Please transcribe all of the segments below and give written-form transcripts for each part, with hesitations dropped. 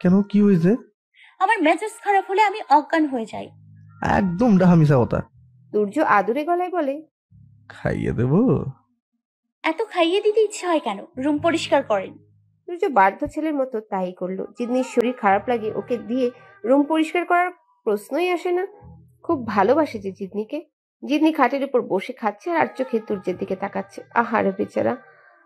কেন, কি হয়েছে? আমার মেজাজ খারাপ হলে আমি অজ্ঞান হয়ে যাই। একদম ডাহা মিশা কথা। সূর্য আদুরে গলায় বলে, খাইয়ে দেবো? এত খাইয়ে দিতে ইচ্ছে হয় কেন? রুম পরিষ্কার করেন। সূর্য বাধ্য ছেলের মতো তাই করলো। জিদনির শরীর খারাপ লাগে, ওকে দিয়ে রুম পরিষ্কার করার প্রশ্নই আসে না। খুব ভালোবাসে যে জিদনিকে। জিদনি খাটের উপর বসে খাচ্ছে আর চোখে সূর্যের দিকে তাকাচ্ছে। আহারে বেচারা,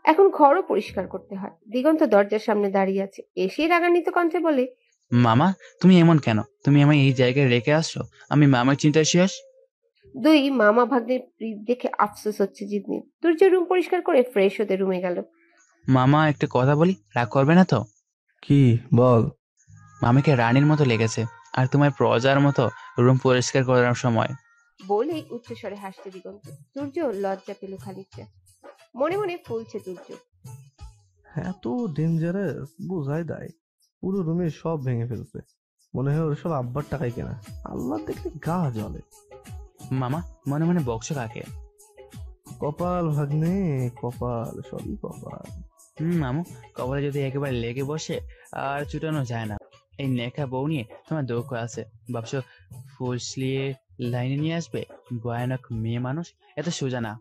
এখন ঘরও পরিষ্কার করতে হয়। দিগন্ত দরজার সামনে দাঁড়িয়ে আছে, এসে রাগান্বিত কণ্ঠে বলে, মামা তুমি এমন কেন? তুমি আমায় এই জায়গায় রেখে আসছো, আমি মামার চিন্তায় শেষ। দুই মামা ভাগ্নের প্রীত দেখে আফসোস হচ্ছে জিদনির। সূর্য রুম পরিষ্কার করে ফ্রেশ হতে রুমে গেল। মামা একটা কথা বলি, রাগ করবে না তো? কি বল? মামিকে রানীর মতো লেগেছে, আর তোমার প্রজার মতো রুম পরিষ্কার করার সময়। বলেই উচ্চস্বরে হাসছে দিগন্ত। সূর্য লজ্জা পেল খানিকটা, মনে মনে ফুলছে সূর্য। এত ডেঞ্জারাস বোঝাই দেয়। পুরো রুমে সব ভেঙে ফেলছে, মনে হয় ওর সব আব্বার টাকায় কেনা। আল্লাহ দেখলে গা জ্বলে। মামা মনে মনে বকছো কাকে? কপাল ভাগ্নে, কপাল, সবই কপাল। মামু, কপালে যদি একেবারে লেগে বসে আর ছুটানো যায় না। এই নেখা বউ নিয়ে তোমার দুঃখ আছে ভাবছো? ফুসলিয়ে লাইনে নিয়ে আসবে? ভয়ানক মেয়ে মানুষ, এত সোজা না।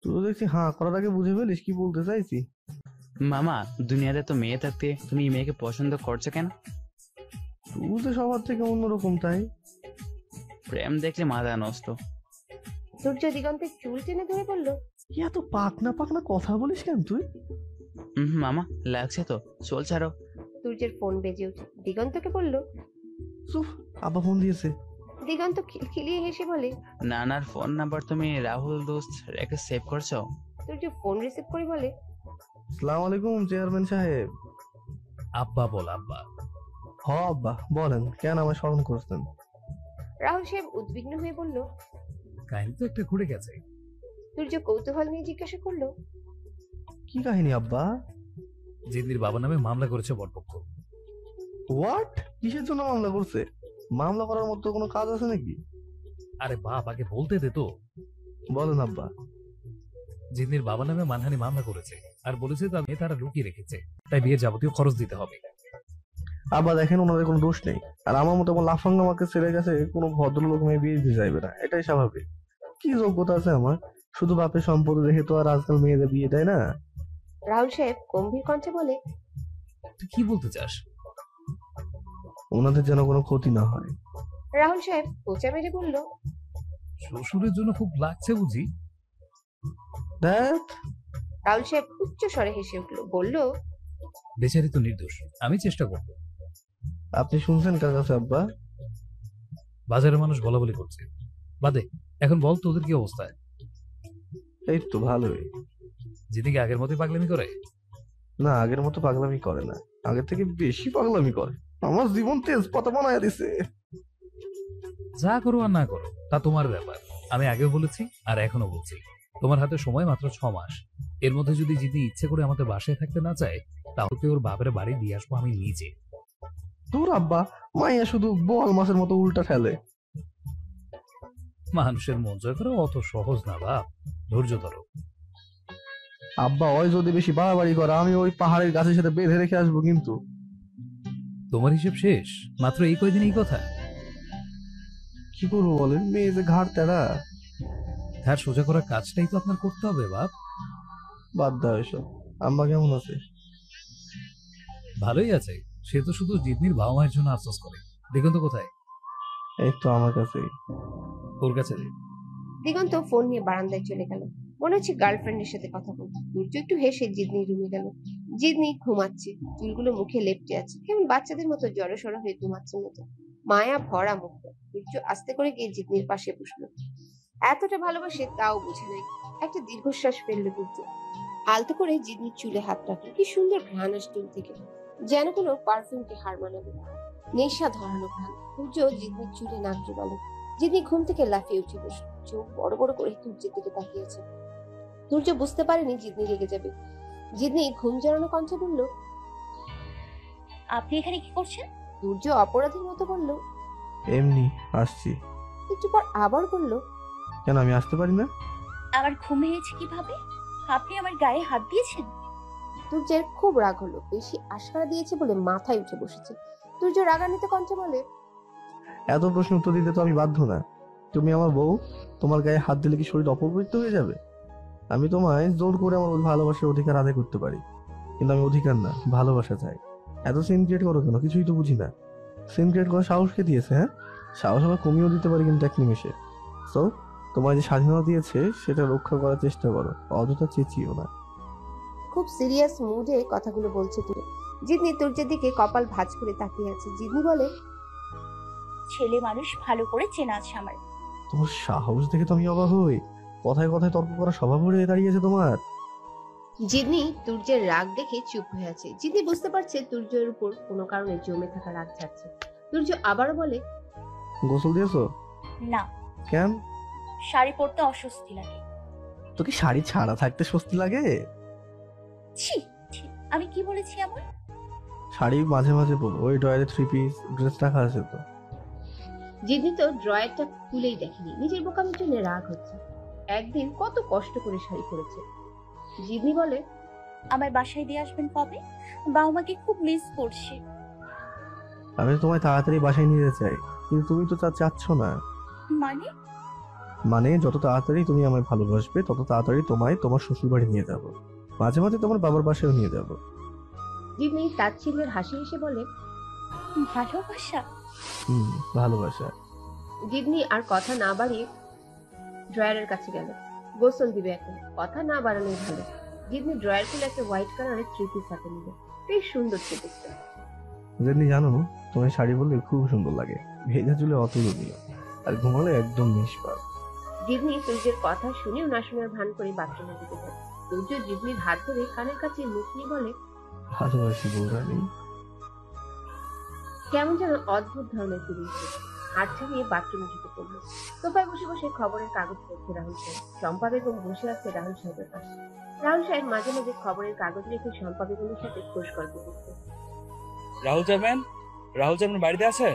তুই তো দেখছি হাঁ করার আগে বুঝে ফেলিস কি বলতে চাইছি। মামা, দুনিয়াতে তো মেয়ে থাকতে তুমি এই মেয়েকে পছন্দ করছো কেন? তুই তো সবার থেকে অন্যরকম, তাই। প্রেম দেখলে মাথা নষ্ট। সূর্য দিগন্তের চুল টেনে ধরে বলল, কি এত পাকনা পাকনা কথা বলিস কেন তুই? মামা লাগছে তো, চল ছাড়ো। সূর্যের ফোন বেজে উঠে। দিগন্তকে বলল, চুপ, আব্বা ফোন দিয়েছে। দিগন্ত খিলখিলিয়ে হেসে বলে, নানার ফোন নাম্বার তুমি রাহুল দোস্ত রেখে সেভ করছো? সূর্য ফোন রিসিভ করে বলে, আসসালামু আলাইকুম চেয়ারম্যান সাহেব। আব্বা বল আব্বা। হ আব্বা বলেন, কেন আমায় স্মরণ করছেন? রাহুল সাহেব উদ্বিগ্ন হয়ে বলল, কাহিনী তো একটা ঘুরে গেছে। সূর্য কৌতূহল নিয়ে জিজ্ঞাসা করলো, কি কাহিনী আব্বা? জিদনির বাবা নামে মামলা করেছে বরপক্ষ। হোয়াট? কিসের জন্য মামলা করছে? মামলা করার মতো কোনো কাজ আছে নাকি? আরে বাপ, আগে বলতে দে তো। বলেন আব্বা। জিদনির বাবা নামে মানহানি মামলা করেছে আর বলেছে তার মেয়ে তারা লুকিয়ে রেখেছে, তাই বিয়ের যাবতীয় খরচ দিতে হবে। আব্বা দেখেন, ওনাদের কোনো দোষ নেই। আর আমার মতো লাফাঙ্গা আমাকে ছেড়ে গেছে, কোনো ভদ্রলোক মেয়ে বিয়ে দিতে চাইবে না, এটাই স্বাভাবিক। কি যোগ্যতা আছে আমার? শুধু বাপের সম্পত্তি দেখে তো আর আজকাল মেয়েদের বিয়ে দেয় না। রাহুল সাহেব গম্ভীর কণ্ঠে বলে, তুই কি বলতে চাস? ওনাদের যেন কোনো ক্ষতি না হয়। রাহুল সাহেব খোঁচা মেরে বলল, শ্বশুরের জন্য খুব লাগছে বুঝি? দেখ, রাহুল সাহেব উচ্চ স্বরে হেসে উঠল, বলল, বেচারি তো নির্দোষ, আমি চেষ্টা করব। আপনি শুনছেন কার কাছে আব্বা? বাজারের মানুষ বলা বলি করছে। বাদে, এখন বল তোদের কি অবস্থা? এই তো ভালোই। যেদিকে আগের মতোই পাগলামি করে? না, আগের মতো পাগলামি করে না, আগের থেকে বেশি পাগলামি করে। আমার জীবন তেজপাতা বানায় দিছে। যা করো আর না করো তা তোমার ব্যাপার। আমি আগেও বলেছি আর এখনো বলছি, তোমার হাতে সময় মাত্র 6 মাস। এর মধ্যে যদি জিদি ইচ্ছে করে আমাদের বাসায় থাকতে না চায়, তাহলে ওর বাপের বাড়ি দিয়ে আসবো আমি নিজে। তোর আব্বা মাইয়া শুধু বল মাছের মতো উল্টা ফেলে। মানুষের মন জয় করা অত সহজ না বাপ, ধৈর্য ধরো। আব্বা ওই যদি বেশি বাড়াবাড়ি করে, আমি ওই পাহাড়ের গাছের সাথে বেঁধে রেখে আসবো কিন্তু। তোমার হিসেব শেষ মাত্র এই কয়দিন এই কথা? কি করবো বলেন, মেয়ে যে ঘাড় তেড়া। ধার সোজা করার কাজটাই তো আপনার করতে হবে বাপ। বাদ দাও এসব। আম্মা কেমন আছে? ভালোই আছে, সে তো শুধু জিদনির বাবা মায়ের জন্য আফসোস করে। দেখুন তো কোথায়? এই তো আমার কাছেই। ওর কাছে। দিগন্ত ফোন নিয়ে বারান্দায় চলে গেল, মনে হচ্ছে গার্লফ্রেন্ডের সাথে কথা বলছে। সূর্য একটু হেসে জিদনি রুমে গেল। জিদনি ঘুমাচ্ছে, চুলগুলো মুখে লেপটে আছে, কেমন বাচ্চাদের মতো জড়সড় হয়ে ঘুমাচ্ছে মতো, মায়া ভরা মুখ। সূর্য আস্তে করে গিয়ে জিদনির পাশে বসলো। এতটা ভালোবাসে তাও বুঝে নাই। একটা দীর্ঘশ্বাস ফেললো সূর্য। আলতো করে জিদনির চুলে হাত রাখলো। কি সুন্দর ঘ্রাণ আসছে চুল থেকে, যেন কোনো পারফিউমকে হার মানাবে। নেশা ধরানো ঘ্রাণ। সূর্য জিদনির চুলে নাক ডুবালো। জিদনি ঘুম থেকে লাফিয়ে উঠে বসলো, চোখ বড় বড় করে সূর্যের দিকে তাকিয়েছে। সূর্য বুঝতে পারেনি জিদনি রেগে যাবে। জিদনি ঘুম জড়ানো কণ্ঠে বলল, আপনি এখানে কি করছেন? সূর্য অপরাধীর মতো বলল, এমনি আসছি। একটু পর আবার বলল, কেন আমি আসতে পারি না? আমার ঘুম ভেঙেছে কিভাবে? আপনি আমার গায়ে হাত দিয়েছেন? তুর্যের খুব রাগ হলো, বেশি আশকারা দিয়েছে বলে মাথায় উঠে বসেছে। তুর্য রাগান্বিত কণ্ঠে বলে, এত প্রশ্ন উত্তর দিতে তো আমি বাধ্য না। তুমি আমার বউ, তোমার গায়ে হাত দিলে কি শরীর অপবিত্র হয়ে যাবে? আমি তোমায় জোর করে আমার ভালোবাসার অধিকার আদায় করতে পারি, কিন্তু আমি অধিকার না, ভালোবাসা চাই। এত সিন ক্রিয়েট করো কেন? কিছুই তো বুঝি না। সিন ক্রিয়েট করার সাহস কে দিয়েছে? হ্যাঁ, সাহস আমরা কমিয়েও দিতে পারি কিন্তু এক নিমেষে। তো তোমার যে স্বাধীনতা দিয়েছে সেটা রক্ষা করার চেষ্টা করো, অযথা চেঁচিও না। খুব সিরিয়াস মুডে কথাগুলো বলছে তুর্য। জিদনি তুর্যের দিকে কপাল ভাঁজ করে তাকিয়ে আছে। জিদনি বলে, ছেলে মানুষ ভালো করে চেনা আছে আমার। তোমার সাহস দেখে তো আমি অবাক হই। কথায় কথায় তর্ক করা স্বভাব হয়ে দাঁড়িয়েছে তোমার। জিদনি তুর্যের রাগ দেখে চুপ হয়ে আছে। জিদনি বুঝতে পারছে তুর্যের উপর কোনো কারণে জমে থাকা রাগ যাচ্ছে। তুর্য আবারও বলে, গোসল দিয়েছো? না, কেন? শাড়ি পরতে অস্বস্তি লাগে। তো কি শাড়ি ছাড়া থাকতে স্বস্তি লাগে? ছি ছি, আমি কি বলেছি এমন? শাড়ি মাঝে মাঝে পরো, ওই ড্রয়ারে 3 পিস ড্রেস রাখা আছে তো। জিদনি তো ড্রয়ারটা খুলেই দেখেনি, নিজের বোকামির জন্য রাগ হচ্ছে। একদিন কত কষ্ট করে শাড়ি পরেছে। জিদনি বলে, আমার বাসায় দিয়ে আসবেন কবে? বাবা মাকে খুব মিস করছি। আমি তো তোমায় তাড়াতাড়ি বাসায় নিয়ে যেতে চাই, কিন্তু তুমি তো তা চাচ্ছ না। মানে? মানে যত তাড়াতাড়ি তুমি আমায় ভালোবাসবে তত তাড়াতাড়ি তোমায় তোমার শ্বশুর বাড়ি নিয়ে যাব, মাঝে মাঝে তোমার বাবার বাসায়ও নিয়ে যাব। জিদনি তাচ্ছিল্যের হাসি হেসে বলে, ভালোবাসা? হুম, ভালোবাসা। জিদনি আর কথা না বাড়িয়ে ড্রয়ারের কাছে গেল। গোসল দিবে এখন, কথা না বাড়ানোই ভালো। জিদনি ড্রয়ার খুলে একটা হোয়াইট কালারের 3 পিস হাতে নিল। বেশ সুন্দর 3 পিসটা। যেমনি জানো, তোমার শাড়ি পরলে খুব সুন্দর লাগে, ভেজা চুলে অতুলনীয়, আর ঘুমালে একদম নিষ্পাপ। জিদনি তুর্যের কথা শুনেও না শোনার ভান করে বাথরুমে ঢুকে যায়। তুর্য জিদনির হাত ধরে কানের কাছে মুখ নিয়ে বলে, ভালোবাসি বৌরানী। কেমন যেন অদ্ভুত ধরনের ফিলিং হচ্ছে। হাত ছাড়িয়ে বাথরুমে ঢুকে পড়লো। সোফায় বসে বসে খবরের কাগজ পড়ছে রাহুল সাহেব। শম্পা বেগম বসে আছে রাহুল সাহেবের পাশে। রাহুল সাহেব মাঝে মাঝে খবরের কাগজ রেখে শম্পা বেগমের সাথে খোশ গল্প করছে। রাহুল চেয়ারম্যান, রাহুল চেয়ারম্যান বাড়িতে আছেন?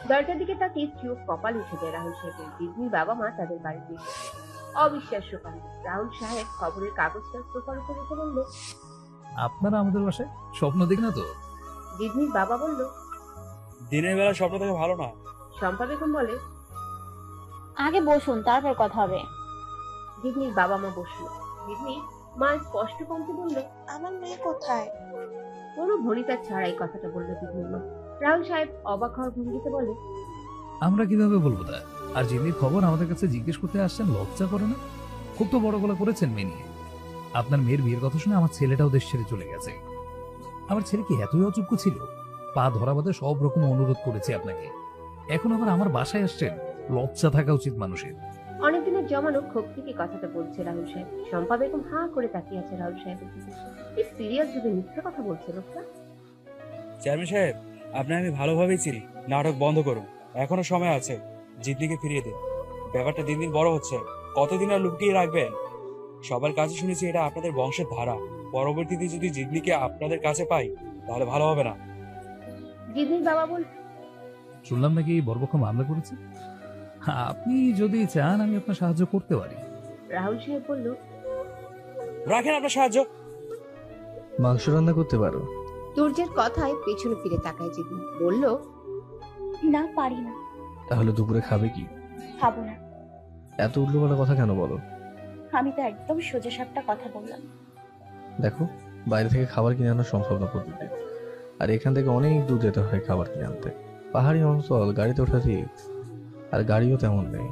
দরজার দিকে তাকিয়ে চোখ কপাল উঠে যায় রাহুল সাহেবের। জিদনির বাবা মা তাদের বাড়িতে এসেছে। অবিশ্বাস্য কাণ্ড। রাহুল সাহেব খবরের কাগজটা সোফার উপর রেখে বলল, আপনারা আমাদের বাসায় স্বপ্ন দেখি না তো? জিদনির বাবা বলল। দিনের বেলা স্বপ্ন দেখে ভালো না। শম্পা বেগম বলে, আগে বসুন, তারপর কথা হবে। জিদনির বাবা মা বসলো। জিদনি মা স্পষ্ট কণ্ঠে বলল, আমার মেয়ে কোথায়? কোনো ভনিতা ছাড়াই কথাটা বলল জিদনির মা। রাহুল সাহেব অবাক হওয়ার ভঙ্গিতে বলে, আমরা কিভাবে বলবো তা? আর জিম্মির খবর আমাদের কাছে জিজ্ঞেস করতে আসছেন, লজ্জা করে না? খুব তো বড় গলা করেছেন মেয়ে নিয়ে। আপনার মেয়ের বিয়ের কথা শুনে আমার ছেলেটাও দেশ ছেড়ে চলে গেছে। আমার ছেলে কি এতই অযোগ্য ছিল? পা ধরা বাদে সব রকম অনুরোধ করেছে আপনাকে, এখন আবার আমার বাসায় আসছেন? লজ্জা থাকা উচিত মানুষের। অনেকদিনের জমানো ক্ষোভ থেকে কথাটা বলছে রাহুল সাহেব। শম্পা বেগম হাঁ করে তাকিয়ে আছে রাহুল সাহেবের দিকে। কি সিরিয়াস যদি মিথ্যে কথা বলছে লোকটা। চেয়ারম্যান সাহেব, আপনার আমি ভালোভাবেই চিনি। নাটক বন্ধ করুন, এখনো সময় আছে। জিদ্দিকে ফিরিয়ে দিন। ব্যাপারটা দিন দিন বড় হচ্ছে, কতদিন আর লুকিয়ে রাখবেন? সবার কাছে শুনেছি এটা আপনাদের বংশের ধারা। পরবর্তীতে যদি জিদ্দিকে আপনাদের কাছে পাই তাহলে ভালো হবে না। জিদনির বাবা বল, শুনলাম নাকি বরপক্ষ মামলা করেছে। আপনি যদি চান আমি আপনার সাহায্য করতে পারি। রাহুল সাহেব বলল, রাখেন আপনার সাহায্য। মাংস রান্না করতে পারো? তুর্যের কথায় পেছনে ফিরে তাকায় জিদনি। বলল, না, পারি না। তাহলে দুপুরে খাবে কি? খাবো না। এত উল্টোপাল্টা কথা কেন বলো? আমি তো একদম সোজা সাপটা কথা বললাম। দেখো, বাইরে থেকে খাবার কিনে আনা সম্ভব না প্রতিদিন, আর এখান থেকে অনেক দূর যেতে হয় খাবার কিনে আনতে। পাহাড়ি অঞ্চল, গাড়িতে ওঠা রিস্ক, আর গাড়িও তেমন নেই।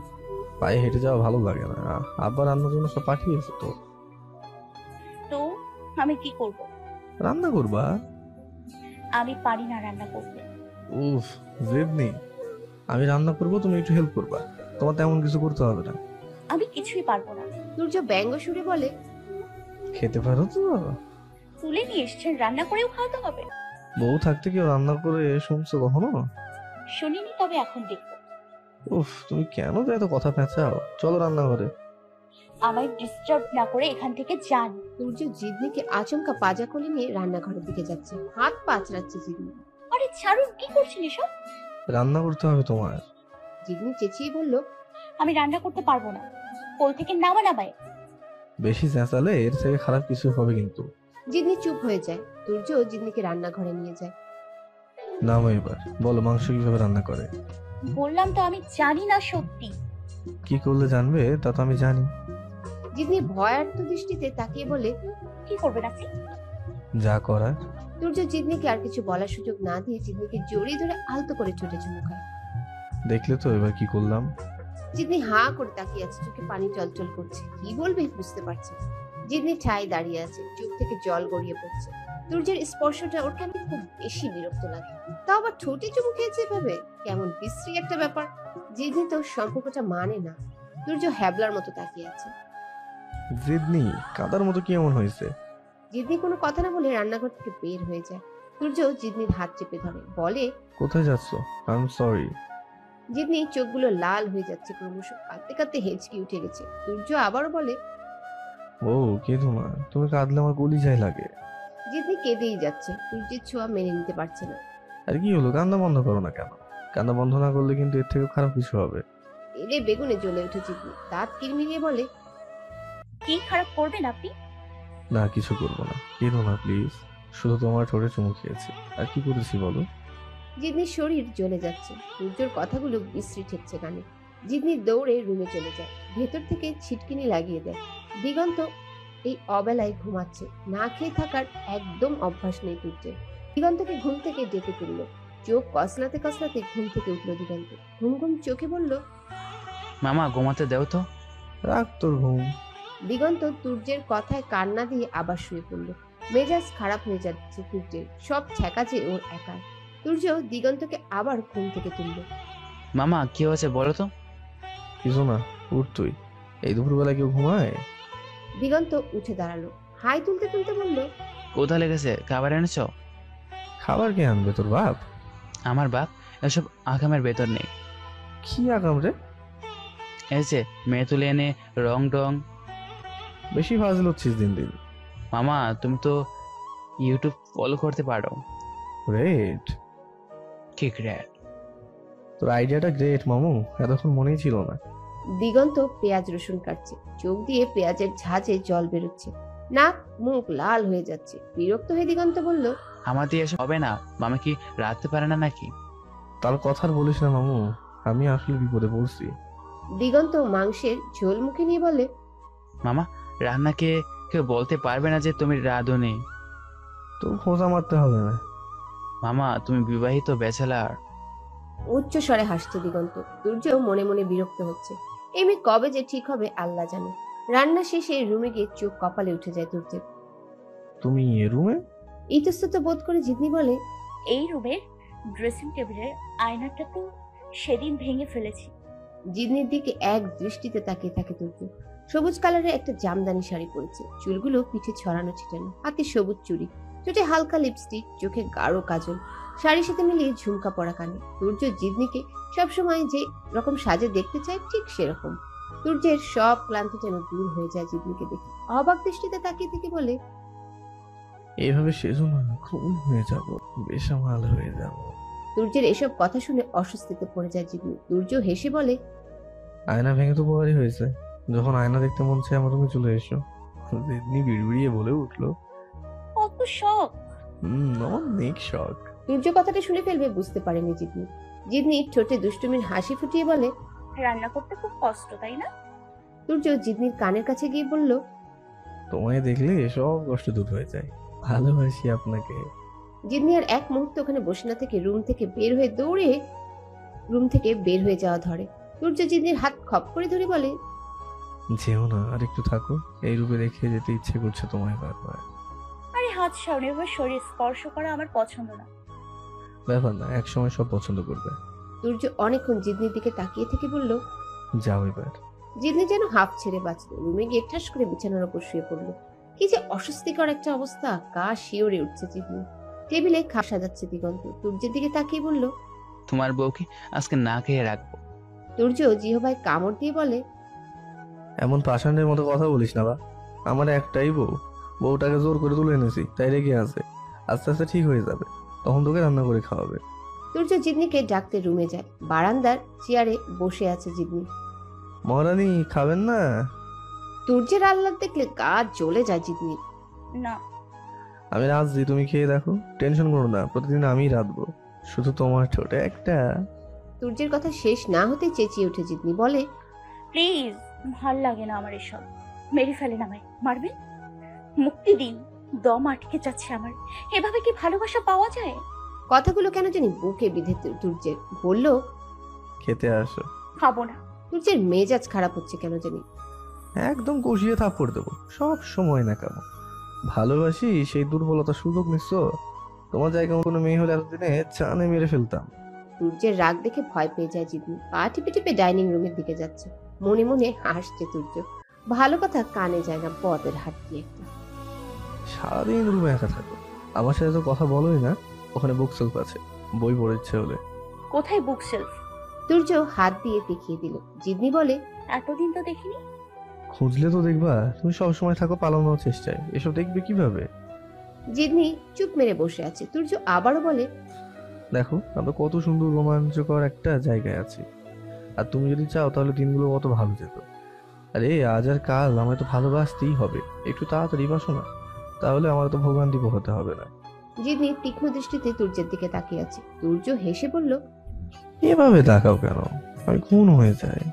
পায়ে হেঁটে যাওয়া ভালো লাগে না। আব্বা রান্নার জন্য সব পাঠিয়েছে তো। তো আমি কি করব? রান্না করবা? আমি পারি না রান্না করতে। উফ, জিদনি, আমি রান্না করবো, তুমি একটু হেল্প করবা। তোমার তেমন কিছু করতে হবে না। আমি কিছুই পারবো না। তুর্য ব্যঙ্গ সুরে বলে, খেতে পারো তো? তুলে নিয়ে এসছেন, রান্না করেও খাওয়াতে হবে? বউ থাকতে কেউ রান্না করে শুনছো কখনো? শুনিনি, তবে এখন দেখবো। উফ, তুমি কেন যে এত কথা পেঁচাও? চলো রান্নাঘরে। আমায় ডিস্টার্ব না করে এখান থেকে যান। তুর্য জিদনিকে আচমকা পাজা কোলে নিয়ে রান্নাঘরের দিকে যাচ্ছে। হাত পা আঁচড়াচ্ছে জিদনি। আরে ছাড়ুন, কি করছেন এসব? রান্না করতে হবে তোমার। জিদনি চেঁচিয়ে বলল, আমি রান্না করতে পারবো না। কোল থেকে নামা নামায়। বেশি চেঁচালে এর থেকে খারাপ কিছু হবে কিন্তু। জিদনি চুপ হয়ে যায়। সূর্য জিদনিকে রান্নাঘরে নিয়ে যায়। নামো এবার, বলো মাংস কিভাবে রান্না করে। বললাম তো আমি জানি না সত্যি। কি করলে জানবে তা তো আমি জানি। জিদনি ভয়ার্ত দৃষ্টিতে তাকিয়ে বলে, কি করবেন আপনি? যা করার। সূর্য জিদনিকে আর কিছু বলার সুযোগ না দিয়ে জিদনিকে জড়িয়ে ধরে আলতো করে ছোটে চুমু খায়। দেখলে তো এবার কি করলাম। জিদনি হাঁ করে তাকিয়ে আছে, চোখে পানি চলচল করছে, কি বলবে বুঝতে পারছে না। জিদনি ঠায় দাঁড়িয়ে আছে, চোখ থেকে জল গড়িয়ে পড়ছে। সূর্যের স্পর্শটা ওর কেমন খুব বেশি বিরক্ত লাগে। তাও আবার ঠোঁটে চুমু খেয়েছে এভাবে, কেমন বিশ্রী একটা ব্যাপার। জিদনি তো সম্পর্কটা মানে না। সূর্য হ্যাবলার মতো তাকিয়ে আছে। জিদনি কাদার মতো কি এমন হয়েছে। জিদনি কোনো কথা না বলে রান্নাঘর থেকে বের হয়ে যায়। সূর্য জিদনির হাত চেপে ধরে, বলে, কোথায় যাচ্ছ? I am sorry. জিদনি চোখগুলো লাল হয়ে যাচ্ছে, ক্রমশ কাঁদতে কাঁদতে হেঁচকি উঠে গেছে। সূর্য আবারও বলে, ও কেঁদো না, তুমি কাঁদলে আমার কলিজায় লাগে। জিদনি কেঁদেই যাচ্ছে। সূর্যের ছোঁয়া মেনে নিতে পারছে না। আর কি হলো, কান্না বন্ধ করো না কেন? কান্না বন্ধ না করলে কিন্তু এর থেকে খারাপ কিছু হবে। এলে বেগুনে জ্বলে উঠে জিদনি, দাঁত কিরমিরিয়ে বলে, কি খারাপ করবেন আপনি? না কিছু করবো না, কেঁদো না প্লিজ। শুধু তোমার ঠোঁটে চুমু খেয়েছি, আর কি করেছি বলো। জিদনির শরীর জ্বলে যাচ্ছে। সূর্যর কথাগুলো বিশ্রী ঠেকছে কানে। জিদনি দৌড়ে রুমে চলে যায়, ভেতর থেকে ছিটকিনি লাগিয়ে দেয়। দিগন্ত এই অবেলায় ঘুমাচ্ছে, না খেয়ে থাকার একদম অভ্যাস নেই সূর্যের। দিগন্তকে ঘুম থেকে ডেকে তুলল। চোখ কসলাতে কসলাতে ঘুম থেকে উঠল দিগন্ত। ঘুম ঘুম চোখে বলল, মামা ঘুমাতে দেও তো। রাখ তোর ঘুম। দিগন্ত সূর্যের কথায় কান্না দিয়ে আবার শুয়ে পড়ল। মেজাজ খারাপ হয়ে যাচ্ছে সূর্যের, সব ছ্যাঁকা যে ওর একার। সূর্য দিগন্তকে আবার ঘুম থেকে তুলল। মামা কি হয়েছে বলো তো। কিছু না, উঠ তুই। এই দুপুরবেলা কেউ ঘুমায়? দিগন্ত উঠে দাঁড়ালো, হাই তুলতে তুলতে বলল, কোথা লেগেছে, খাবার এনেছো? খাবার কে আনবে, তোর বাপ? আমার বাপ এসব আকামের বেতন নেই। কি আকাম রে? এই যে মেয়ে তুলে এনে রং টং। বেশি ফাজিল হচ্ছিস দিন দিন। মামা তুমি তো ইউটিউব ফলো করতে পারো। গ্রেট। কি গ্রেট। তোর আইডিয়াটা গ্রেট মামু, এতক্ষণ মনেই ছিল না। দিগন্ত পেঁয়াজ রসুন কাটছে, চোখ দিয়ে পেঁয়াজের ঝাঁঝে জল বেরোচ্ছে, নাক মুখ লাল হয়ে যাচ্ছে। বিরক্ত হয়ে দিগন্ত বলল, আমার দিয়ে এসব হবে না। মামা কি রাখতে পারে না নাকি? তার কথা আর বলিস না মামু, আমি আসলে বিপদে পড়ছি। দিগন্ত মাংসের ঝোল মুখে নিয়ে বলে, মামা রান্নাকে কেউ বলতে পারবে না যে তুমি রাঁধুনি। তো খোঁজা মারতে হবে না। মামা তুমি বিবাহিত ব্যাচেলার। উচ্চ স্বরে হাসছে দিগন্ত। সূর্য মনে মনে বিরক্ত হচ্ছে। এই মেয়ে কবে যে ঠিক হবে আল্লাহ জানে। রান্না শেষে রুমে গিয়ে চোখ কপালে উঠে যায় সূর্যের। তুমি এ রুমে? ইতস্তত বোধ করে জিতনি বলে, এই রুমের ড্রেসিং টেবিলের আয়নাটা তো সেদিন ভেঙে ফেলেছি। জিতনির দিকে এক দৃষ্টিতে তাকিয়ে থাকে সূর্য। সবুজ কালারের একটা জামদানি শাড়ি পরেছে, চুলগুলো পিঠে ছড়ানো ছিটানো, হাতে সবুজ চুড়ি, ঠোঁটে হালকা লিপস্টিক, চোখে গাঢ় কাজল, শাড়ির সাথে মিলিয়ে ঝুমকা পরা কানে। সূর্য জিতনিকে সবসময় যে রকম সাজে দেখতে চায় ঠিক সেরকম। সূর্যের সব ক্লান্তি যেন দূর হয়ে যায় জিতনিকে দেখে। অবাক দৃষ্টিতে তাকিয়ে থেকে বলে, এইভাবে সেজো না, খুন হয়ে যাব, বেসামাল হয়ে যাব। সূর্যের এসব কথা শুনে অস্বস্তিতে পড়ে যায় জিতনি। সূর্য হেসে বলে, আয়না ভেঙে তো উপকারই হয়েছে। যখন আয়না দেখতে মন চায় আমার রুমে চলে এসো। জিদনি বিড়বিড়িয়ে বলে উঠলো। কত শখ! অনেক শখ। সূর্য কথাটা শুনে ফেলবে বুঝতে পারেনি জিতনি। জিতনি ঠোঁটে দুষ্টুমির হাসি ফুটিয়ে বলে, রান্না করতে খুব কষ্ট, তাই না? সূর্য জিতনির কানের কাছে গিয়ে বলল, তোমায় দেখলে সব কষ্ট দূর হয়ে যায়। ভালোবাসি আপনাকে। জিতনি আর এক মুহূর্ত ওখানে বসে না থেকে রুম থেকে বের হয়ে যাওয়া ধরে। সূর্য জিতনির হাত খপ করে ধরে বলে, যেও না, আর একটু থাকো। এই রূপে রেখে যেতে ইচ্ছে করছে তোমায় বারবার। আরে হাত সামনে এভাবে শরীর স্পর্শ করা আমার পছন্দ না। ব্যাপার না, এক সময় সব পছন্দ করবে। সূর্য অনেকক্ষণ জিতনির দিকে তাকিয়ে থেকে বলল, যাও এবার। জিতনি যেন হাফ ছেড়ে বাঁচল। রুমে গিয়ে ঠাস করে বিছানার উপর শুয়ে পড়ল। কি যে অস্বস্তিকর একটা অবস্থা, গা শিওরে উঠছে জিতনি। টেবিলে খাবার সাজাচ্ছে দিগন্ত। সূর্যের দিকে তাকিয়ে বলল, তোমার বউকে আজকে না খেয়ে রাখবো। সূর্য জিহবায় কামড় দিয়ে বলে, এমন পাষাণের মতো কথা বলিস না বা। আমার একটাই বউ, বউটাকে জোর করে তুলে এনেছি, তাই রেগে আছে। আস্তে আস্তে ঠিক হয়ে যাবে, তখন তোকে রান্না করে খাওয়াবে। সূর্য জিতনিকে ডাকতে রুমে যায়। বারান্দার চেয়ারে বসে আছে জিতনি। মহারানী খাবেন না? সূর্যের আহ্লাদ দেখলে গা জ্বলে যায় জিতনির। না। আমি রাঁধছি, তুমি খেয়ে দেখো। টেনশন করো না, প্রতিদিন আমিই রাঁধবো। শুধু তোমার ঠোঁটে একটা। তুর্যের কথা শেষ না হতে চেঁচিয়ে উঠে জিতনি বলে, প্লিজ, ভাল লাগে না আমার এসব। মেরে ফেলেন আমায়, মারবেন? মুক্তি দিন, দম আটকে যাচ্ছে আমার। এভাবে কি ভালোবাসা পাওয়া যায়? কথাগুলো কেন জানি বুকে বিঁধে তুর্যের বলল। খেতে আসো। খাবো না। তুর্যের মেজাজ খারাপ হচ্ছে কেন জানি। একদম কষিয়ে থাপ্পড় দেবো, সব সময় না কেমন ভালোবাসি সেই দুর্বলতার সুযোগ নিচ্ছ। তোমার জায়গায় কোনো মেয়ে হলে এতদিনে চানে মেরে ফেলতাম। তুর্যের রাগ দেখে ভয় পেয়ে যায় জিতনি। পা টিপে টিপে ডাইনিং রুমের দিকে যাচ্ছে। মনে মনে হাসছে তুর্য। ভালো কথা কানে যায় না, বদের হাত দিয়ে একটা। সারাদিন রুমে একা থাকো, আমার সাথে তো কথা বলোই না। ওখানে বুক সেলফ আছে, বই পড়ে ইচ্ছে হলে। কোথায় বুক সেলফ? তুর্য হাত দিয়ে দেখিয়ে দিল। জিতনি বলে, এতদিন তো দেখিনি। খুঁজলে তো দেখবা, তুমি সবসময় থাকো পালানোর চেষ্টায়, এসব দেখবে কিভাবে? জিতনি চুপ মেরে বসে আছে। তুর্য আবারও বলে, দেখো আমরা কত সুন্দর রোমাঞ্চকর একটা জায়গায় আছি, আর তুমি যদি চাও তাহলে দিনগুলো কত ভালো যেত। আরে আজ আর কাল আমায় তো ভালোবাসতেই হবে, একটু তাড়াতাড়ি বাসো না, তাহলে আমার তো ভোগান্তি পোহাতে হবে না। জিতনি তীক্ষ্ণ দৃষ্টিতে তুর্যের দিকে তাকিয়ে আছে। তুর্য হেসে বলল, এভাবে তাকাও কেন, আমি খুন হয়ে যাই।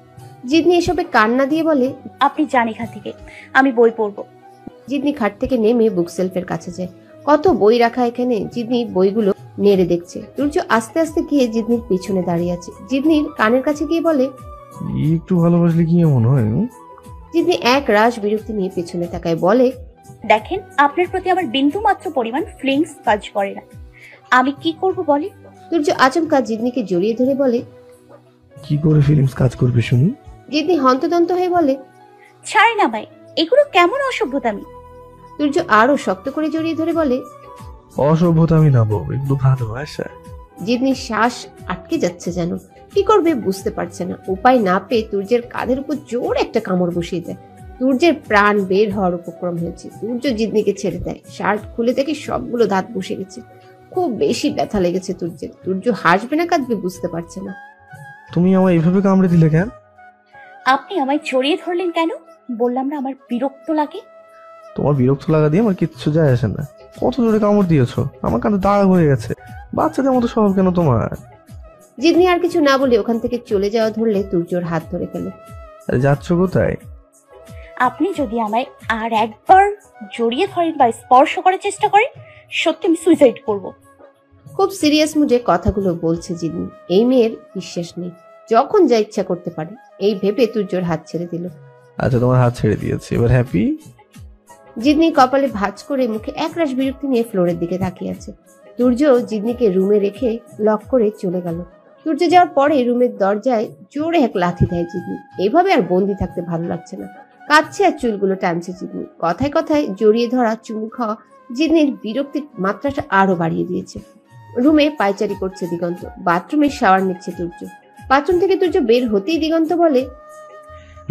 জিতনি এসবে কান্না দিয়ে বলে। আপনি যান এখান থেকে, আমি বই পড়বো। জিতনি খাট থেকে নেমে বুক সেলফের কাছে যায়। কত বই রাখা এখানে। জিতনি বইগুলো নেড়ে দেখছে। তুর্য আস্তে আস্তে গিয়ে জিতনির পিছনে দাঁড়িয়ে আছে। জিতনির কানের কাছে গিয়ে বলে, একটু ভালোবাসলে কি এমন হয়? জিতনি এক রাশ বিরক্তি নিয়ে পেছনে তাকায়, বলে, দেখেন, আপনার প্রতি আমার বিন্দু মাত্র পরিমাণ ফিলিংস কাজ করে না। আমি কি করব বলে? তুর্য আচমকা জিতনিকে জড়িয়ে ধরে বলে। কি করে ফিলিংস কাজ করবে শুনি? জিতনি হন্তদন্ত হয়ে বলে, ছাড়েন আমায়, এগুলো কেমন অসভ্যতামি। তুর্য আরো শক্ত করে জড়িয়ে ধরে বলে। অসভ্যতা আমি না বউ, এগুলো ভালোবাসা। জিতনির শ্বাস আটকে যাচ্ছে যেন। কি করবে বুঝতে পারছে না। উপায় না পেয়ে তুর্যের কাঁধের উপর জোর একটা কামড় বসিয়ে দেয়। তুর্যের প্রাণ বের হওয়ার উপক্রম হয়েছে। তুর্য জিতনিকে ছেড়ে দেয়। শার্ট খুলে দেখে সবগুলো দাঁত বসে গেছে। খুব বেশি ব্যথা লেগেছে তুর্যের। তুর্য হাসবে না কাঁদবে বুঝতে পারছে না। তুমি আমায় এইভাবে কামড়ে দিলে কেন? আপনি আমায় জড়িয়ে ধরলেন কেন? বললাম না আমার বিরক্ত লাগে। তোমার বিরক্ত লাগা দিয়ে আমার কিচ্ছু যায় আসে না। কত জোরে কামড় দিয়েছো, আমার কাঁধে দাগ হয়ে গেছে। বাচ্চাদের মতো স্বভাব কেন তোমার? জিতনি আর কিছু না বলে ওখান থেকে চলে যাওয়া ধরলে তুর্যর হাত ধরে ফেলে। আরে যাচ্ছ কোথায়? আপনি যদি আমায় আর একবার জড়িয়ে ধরেন বা স্পর্শ করার চেষ্টা করেন, সত্যি আমি সুইসাইড করব। খুব সিরিয়াস মুডে কথাগুলো বলছে জিতনি। এই মেয়ের বিশ্বাস নেই, যখন যা ইচ্ছা করতে পারে। এই ভেবে তুর্যর হাত ছেড়ে দিল। আচ্ছা তোমার হাত ছেড়ে দিয়েছি, এবার হ্যাপি? জিতনি কপালে ভাঁজ করে মুখে একরাশ বিরক্তি নিয়ে ফ্লোরের দিকে তাকিয়ে আছে। তুর্য জিতনিকে রুমে রেখে লক করে চলে গেল। তুর্য যাওয়ার পরে রুমের দরজায় জোরে এক লাথি দেয় জিতনি। এইভাবে আর বন্দি থাকতে ভালো লাগছে না। কাঁদছে আর চুলগুলো টানছে জিতনি। কথায় কথায় জড়িয়ে ধরা চুমু খাওয়া জিতনির বিরক্তির মাত্রাটা আরো বাড়িয়ে দিয়েছে। রুমে পায়চারি করছে দিগন্ত। বাথরুমে শাওয়ার নিচ্ছে তুর্য। বাথরুম থেকে তুর্য বের হতেই দিগন্ত বলে,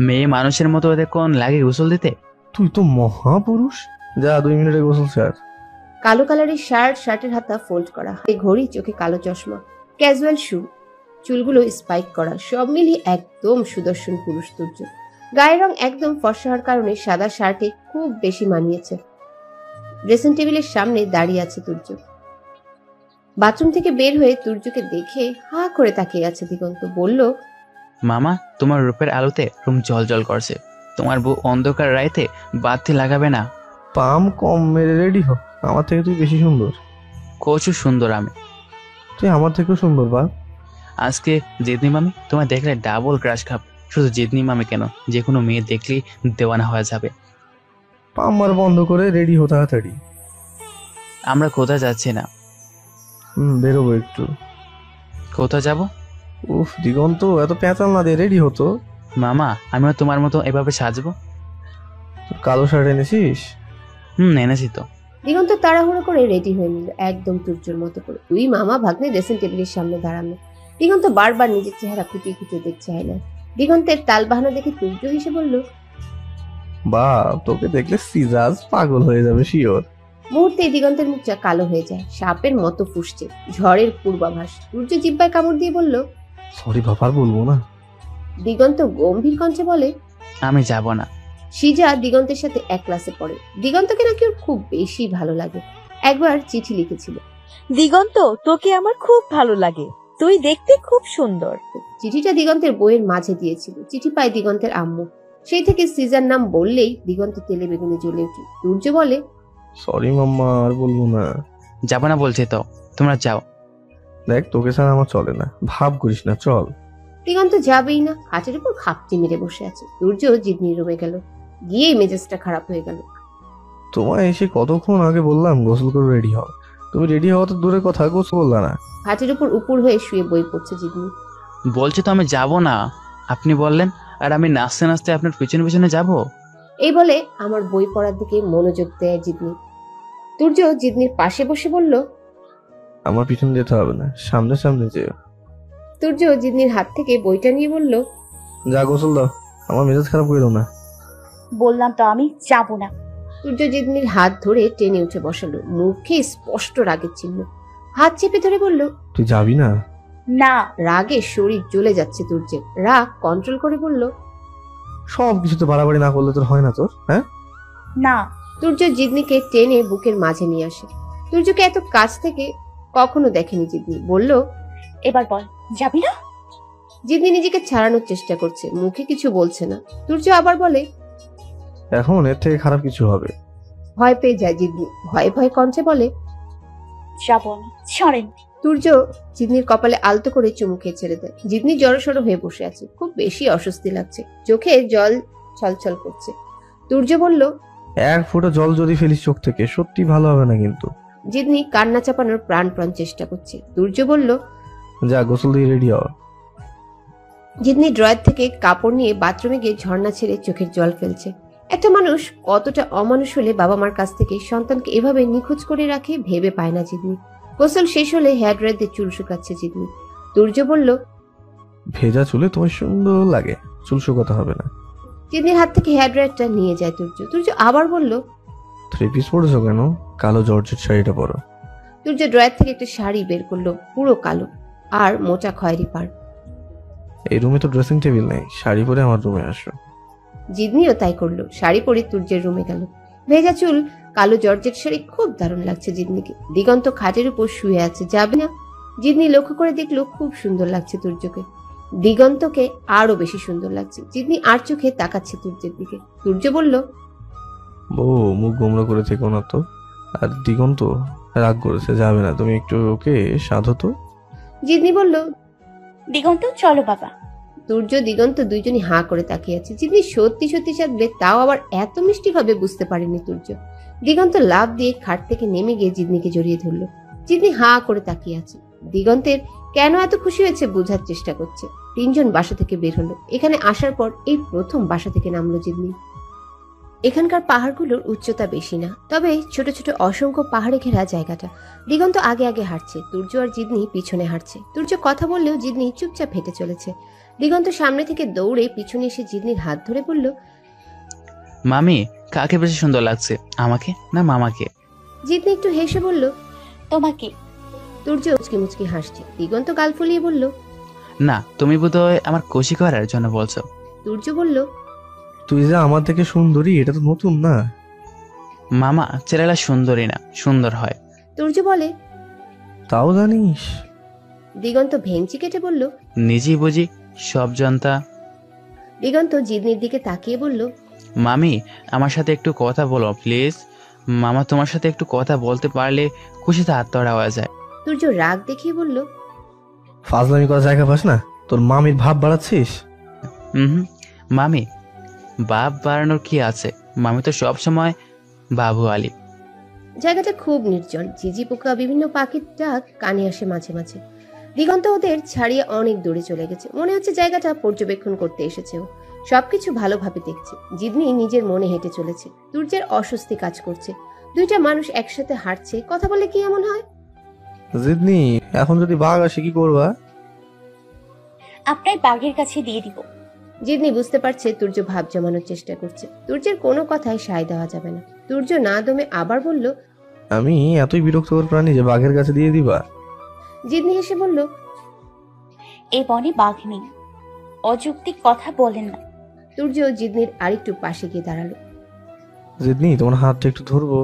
মেয়ে মানুষের মতো ওদের কোন লাগে গোসল দিতে? তুই তো মহাপুরুষ, যা 2 মিনিটে গোসল ছাড়। কালো কালারের শার্ট, শার্টের হাতা ফোল্ড করা, হাতে ঘড়ি, চোখে কালো চশমা, ক্যাজুয়াল শু, চুলগুলো স্পাইক করা, সব মিলিয়ে একদম সুদর্শন পুরুষ তুর্য। গায়ের রং একদম ফর্সা হওয়ার কারণে সাদা শার্টে খুব বেশি মানিয়েছে। ড্রেসিং টেবিলের সামনে দাঁড়িয়ে আছে তুর্য। বাথরুম থেকে বের হয়ে তুর্যকে দেখে হা করে তাকিয়ে আছে দিগন্ত। বলল, মামা, তোমার রূপের আলোতে রুম জল করছে। তোমার বউ অন্ধকার রাইতে বাতি লাগাবে না? পাম কম মেরে রেডি হ, আমার থেকে তুই বেশি সুন্দর। কচু সুন্দর আমি। তুই আমার থেকেও সুন্দর বা। আজকে জিতনি মামি তোমায় দেখলে ডাবল ক্রাশ খাবে। শুধু জিতনি মামি কেন, যে কোনো মেয়ে দেখলেই দেওয়ানা হয়ে যাবে। পাম মার বন্ধ করে রেডি হো তাড়াতাড়ি। আমরা কোথায় যাচ্ছি না? বেরোবো একটু। কোথায় যাব? উফ দিগন্ত, এত পেঁচাল না দিয়ে রেডি হতো। মামা, আমিও তোমার মতো এভাবে সাজবো। কালো শার্ট এনেছিস? এনেছি তো। দিগন্ত তাড়াহুড়ো করে রেডি হয়ে নিল একদম তুর্যর মতো করে। দুই মামা ভাগ্নে ড্রেসিং টেবিলের সামনে দাঁড়ানো। দিগন্ত বারবার নিজের চেহারা খুঁটিয়ে খুঁটিয়ে দেখছে আয়নায়। দিগন্তের তাল বাহানা দেখে তুর্য হেসে বলল, বা তোকে দেখলে সিজাজ পাগল হয়ে যাবে শিওর। মুহূর্তে দিগন্তের মুখটা কালো হয়ে যায়, সাপের মতো ফুসছে, ঝড়ের পূর্বাভাস। তুর্য জিব্বায় কামড় দিয়ে বলল, সরি বাবার বলবো না। দিগন্ত গম্ভীর কণ্ঠে বলে, আমি যাব না। সিজা দিগন্তের সাথে এক ক্লাসে পড়ে। দিগন্তকে নাকি ওর খুব বেশি ভালো লাগে। একবার চিঠি লিখেছিল। দিগন্ত, তোকে আমার খুব ভালো লাগে, তুই দেখতে খুব সুন্দর। চিঠিটা দিগন্তের বইয়ের মাঝে দিয়েছিল। চিঠি পায় দিগন্তের আম্মু। সেই থেকে সিজার নাম বললেই দিগন্ত তেলে বেগুনে জ্বলে উঠে। সূর্য বলে, সরি মাম্মা, আর বলবো না। যাবো না বলছি তো, তোমরা যাও। দেখ, তোকে ছাড়া আমার চলে না, ভাব করিস না, চল। দিগন্ত যাবেই না, খাটের উপর খাপটি মেরে বসে আছে। সূর্য জিদনির রুমে গেল। গিয়েই মেজাজটা খারাপ হয়ে গেল। তোমায় এসে কতক্ষণ আগে বললাম গোসল করে রেডি হও, তুমি রেডি হওয়া তো দূরের কথা, গোসল করলা না। খাটের উপর উপুর হয়ে শুয়ে বই পড়ছে জিদনি। বলছি তো আমি যাব না, আপনি বললেন, আর আমি নাচতে নাচতে আপনার পিছনে পিছনে যাব। এই বলে আমার বই পড়ার দিকে মনোযোগ দেয় জিদনি। সূর্য জিদনির পাশে বসে বলল, আমার পিছন যেতে হবে না, সামনে সামনে যেও। সূর্য জিদনির হাত থেকে বইটা নিয়ে বলল, যা গোসল দাও, আমার মেজাজ খারাপ করে দাও না। বললাম তো আমি যাব না। সূর্য জিদনির হাত ধরে টেনে উঠে বসালো। মুখে স্পষ্ট রাগের চিহ্ন। হাত চেপে ধরে বলল, তুই যাবি না? না। রাগে শরীর জ্বলে যাচ্ছে সূর্যের। রাগ কন্ট্রোল করে বলল, সব কিছুতে বাড়াবাড়ি না করলে তোর হয় না তোর, হ্যাঁ? না। সূর্য জিদনিকে টেনে বুকের মাঝে নিয়ে আসে। সূর্যকে এত কাছ থেকে কখনো দেখেনি জিদনি। বলল, এবার বল, যাবি না? জিদনি নিজেকে ছাড়ানোর চেষ্টা করছে, মুখে কিছু বলছে না। সূর্য আবার বলে, এখন এর থেকে খারাপ কিছু হবে। ভয় পেয়ে যায় জিদনি। ভয়ে ভয়ে কণ্ঠে বলে, যাবো আমি, ছাড়েন। সূর্য জিদনির কপালে আলতো করে চুমু খেয়ে ছেড়ে দেয়। জিদনি জড়সড় হয়ে বসে আছে। খুব বেশি অস্বস্তি লাগছে। চোখে জল ছলছল করছে। সূর্য বলল, এক ফোঁটা জল যদি ফেলিস চোখ থেকে, সত্যি ভালো হবে না কিন্তু। জিদনি কান্না চাপানোর প্রাণ চেষ্টা করছে। সূর্য বলল, যা গোসল দিয়ে রেডি হও। জিদনি ড্রয়ার থেকে কাপড় নিয়ে বাথরুমে গিয়ে ঝর্ণা ছেড়ে চোখের জল ফেলছে। একটা মানুষ কতটা অমানুষ হলে বাবা মার কাছ থেকে সন্তানকে এভাবে নিখোঁজ করে রাখে ভেবে পায় না জিদনি। গোসল শেষ হলে হেয়ার ড্রায়ার দিয়ে চুল শুকাচ্ছে জিদনি। সূর্য বলল, ভেজা চুলে তোমার সুন্দর লাগে, চুল শুকাতে হবে না। জিদনির হাত থেকে হেয়ার ড্রায়ারটা নিয়ে যায় সূর্য। সূর্য আবার বলল, 3 পিস পরেছো কেন? কালো জর্জেট শাড়িটা পরো। সূর্য ড্রয়ার থেকে একটা শাড়ি বের করলো, পুরো কালো আর মোটা খয়েরি পাড়। এই রুমে তো ড্রেসিং টেবিল নেই, শাড়ি পরে আমার রুমে আসো। জিদনিও তাই করলো। শাড়ি পরে সূর্যের রুমে গেল। ভেজা চুল, কালো জর্জেট শাড়ি, খুব দারুণ লাগছে জিদনিকে। দিগন্ত খাটের উপর শুয়ে আছে। যাবে না? জিদনি লক্ষ্য করে দেখলো খুব সুন্দর লাগছে সূর্যকে। দিগন্তকে আরো বেশি সুন্দর লাগছে। জিদনি আর চোখে তাকাচ্ছে সূর্যের দিকে। সূর্য বলল, বউ, মুখ গোমরা করে থেকো না তো। আর দিগন্ত রাগ করেছে, যাবে না, তুমি একটু ওকে সাধো তো। জিদনি বলল। দিগন্ত, চলো বাবা। সূর্য দিগন্ত দুইজনই হাঁ করে তাকিয়ে আছে। জিদনি সত্যি সত্যি চাঁদবে, তাও আবার এত মিষ্টি ভাবে বুঝতে পারেনি সূর্য। দিগন্ত লাফ দিয়ে খাট থেকে নেমে গিয়ে জিদনিকে জড়িয়ে ধরলো। জিদনি হাঁ করে তাকিয়ে আছে। দিগন্তের কেন এত খুশি হয়েছে বোঝার চেষ্টা করছে। 3 জন বাসা থেকে বের হলো। এখানে আসার পর এই প্রথম বাসা থেকে নামলো জিদনি। এখানকার পাহাড়গুলোর উচ্চতা বেশি না, তবে ছোট ছোট অসংখ্য পাহাড়ে ঘেরা জায়গাটা। দিগন্ত আগে আগে হাঁটছে, সূর্য আর জিদনি পিছনে হাঁটছে। সূর্য কথা বললেও জিদনি চুপচাপ হেঁটে চলেছে। দিগন্ত সামনে থেকে দৌড়ে পিছনে এসে জিদনির হাত ধরে বলল, মামি, কাকে বেশি সুন্দর লাগছে, আমাকে না মামাকে? জিদনি একটু হেসে বলল, তোমাকে। সূর্য মুচকি মুচকি হাসছে। দিগন্ত গাল ফুলিয়ে বলল, না, তুমি বোধহয় আমার খুশি করার জন্য বলছো। সূর্য বলল, তুই যে আমার থেকে সুন্দরী, এটা তো নতুন না। মামা, ছেলেরা সুন্দরী না, সুন্দর হয়। সূর্য বলে, তাও জানিস? দিগন্ত ভেঙচি কেটে বলল। নিজেই বুঝি সব জানতা। দিগন্ত জিদনির দিকে তাকিয়ে বলল, মামি, আমার সাথে একটু কথা বলো প্লিজ। মামা তোমার সাথে একটু কথা বলতে পারলে খুশিতে আত্মহারা হয়ে যায়। সূর্য রাগ দেখিয়ে বলল, ফাজলামি করার জায়গা পাস না, তোর মামির ভাব বাড়াচ্ছিস। হুম, মামি, বাপ বাড়ানোর কি আছে? মামি তো সব সময় বাবু আলী। জায়গাটা খুব নির্জন। ঝিঝি পোকা, বিভিন্ন পাখির ডাক কানে আসে মাঝে মাঝে। দিগন্ত ওদের ছাড়িয়ে অনেক দূরে চলে গেছে। মনে হচ্ছে জায়গাটা পর্যবেক্ষণ করতে এসেছে ও। সবকিছু ভালোভাবে দেখছে। জিদনি নিজের মনে হেঁটে চলেছে। সূর্যের অস্বস্তি কাজ করছে। দুইটা মানুষ একসাথে হাঁটছে, কথা বলে কি এমন হয়? জিদনি, এখন যদি বাঘ আসে কি করবা? আপনার বাঘের কাছে দিয়ে দিব। জিদনি বুঝতে পারছে সূর্য ভাব জমানোর চেষ্টা করছে। সূর্যের কোনো কথায় সায় দেওয়া যাবে না। সূর্য না দমে আবার বলল, আমি এতই বিরক্তকর প্রাণী যে বাঘের কাছে দিয়ে দিবা? জিদনি হেসে বলল, এই বনে বাঘ নেই, অযৌক্তিক কথা বলেন না। সূর্য জিদনির আরেকটু পাশে গিয়ে দাঁড়ালো। জিদনি, তোমার হাতটা একটু ধরবো?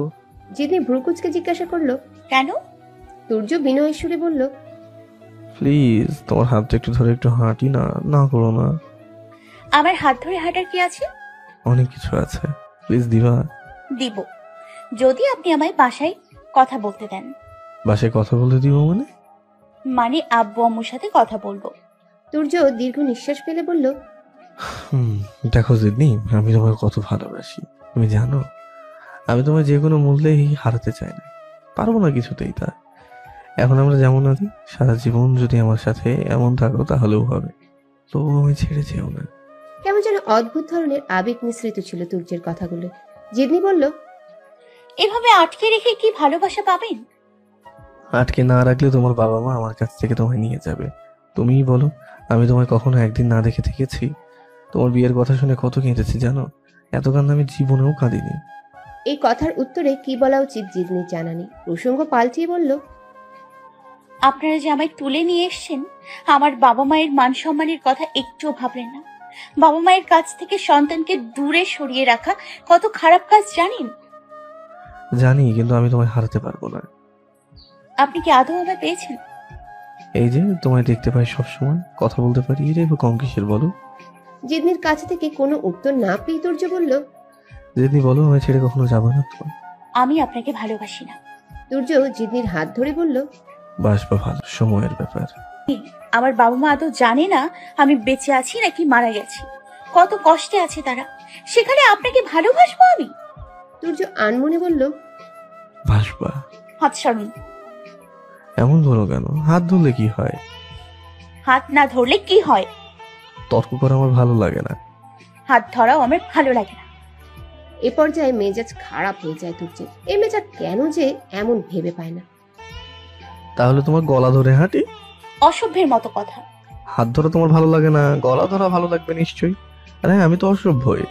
জিতনি ভ্রুকুচকে জিজ্ঞাসা করলো, কেন? তুর্য বিনয়ের সুরে বলল, প্লিজ তোমার হাতটা একটু ধরে একটু হাঁটি না, না করো না। আমার হাত ধরে হাঁটার কি আছে? অনেক কিছু আছে, প্লিজ দিবা। দিব, যদি আপনি আমায় বাসায় কথা বলতে দেন। বাসায় কথা বলতে দিব মানে? মানে আব্বু আম্মুর সাথে কথা বলবো। তুর্য দীর্ঘ নিঃশ্বাস ফেলে বলল, দেখো জিদনি, আমি তোমাকে কত ভালোবাসি তুমি জানো। আমি তোমার যে কোনো মূল্যেই হারাতে চাই না, পারবো না কিছুতেই তা। এখন আমরা যেমন আছি, সারা জীবন যদি আমার সাথে এমন থাকো তাহলেও হবে, তো আমি ছেড়ে যেও না। কেমন যেন অদ্ভুত ধরনের আবেগ মিশ্রিত ছিল তুর্যের কথাগুলো। জিতনি বলল, এভাবে আটকে রেখে কি ভালোবাসা পাবেন? আটকে না রাখলে তোমার বাবা মা আমার কাছ থেকে তোমায় নিয়ে যাবে। তুমিই বলো, আমি তোমায় কখনো একদিন না দেখে থেকেছি? তোমার বিয়ের কথা শুনে কত কেঁদেছি জানো, এত কান্না আমি জীবনেও কাঁদিনি। এই কথার উত্তরে কি বলা উচিত জিতনির জানা নেই। প্রসঙ্গ পাল্টিয়ে বলল, আপনারা যে আমায় তুলে নিয়ে এসেছেন, আমার বাবা মায়ের মান সম্মানের কথা একটুও ভাবলেন না। বাবা মায়ের কাছ থেকে সন্তানকে দূরে সরিয়ে রাখা কত খারাপ কাজ জানেন? জানি, কিন্তু আমি তোমায় হারাতে পারবো না। আপনি কি আদৌ আমায় পেয়েছেন? এই যে তোমায় দেখতে পাই সবসময়, কথা বলতে পারি, এটাই কম কিসের বলো? জিতনির কাছ থেকে কোনো উত্তর না পেয়ে তুর্য বলল, যদি বলো আমি ছেড়ে কখনো যাবো না তো। আমি আপনাকে ভালোবাসি না। তুর্য জিতনির হাত ধরে বলল, বাসবা ভালো, সময়ের ব্যাপার। আমার বাবা মা আদৌ জানে না আমি বেঁচে আছি নাকি মারা গেছি। কত কষ্টে আছে তারা, সেখানে আপনাকে ভালোবাসবো আমি? তুর্য আনমনে বলল, বাসবা। হাত সরুন। এমন বলো কেন? হাত ধরলে কি হয়? হাত না ধরলে কি হয়? তর্ক করা আমার ভালো লাগে না। হাত ধরাও আমার ভালো লাগে না। এ পর্যায়ে মেজাজ খারাপ হয়ে যায় তুর্যের। এই মেজাজ কেন যে এমন ভেবে পায় না। তাহলে তোমার গলা ধরে হাঁটি? অসভ্যের মতো কথা। হাত ধরা তোমার ভালো লাগে না, গলা ধরা ভালো লাগবে নিশ্চয়ই। আরে আমি তো অসভ্যই।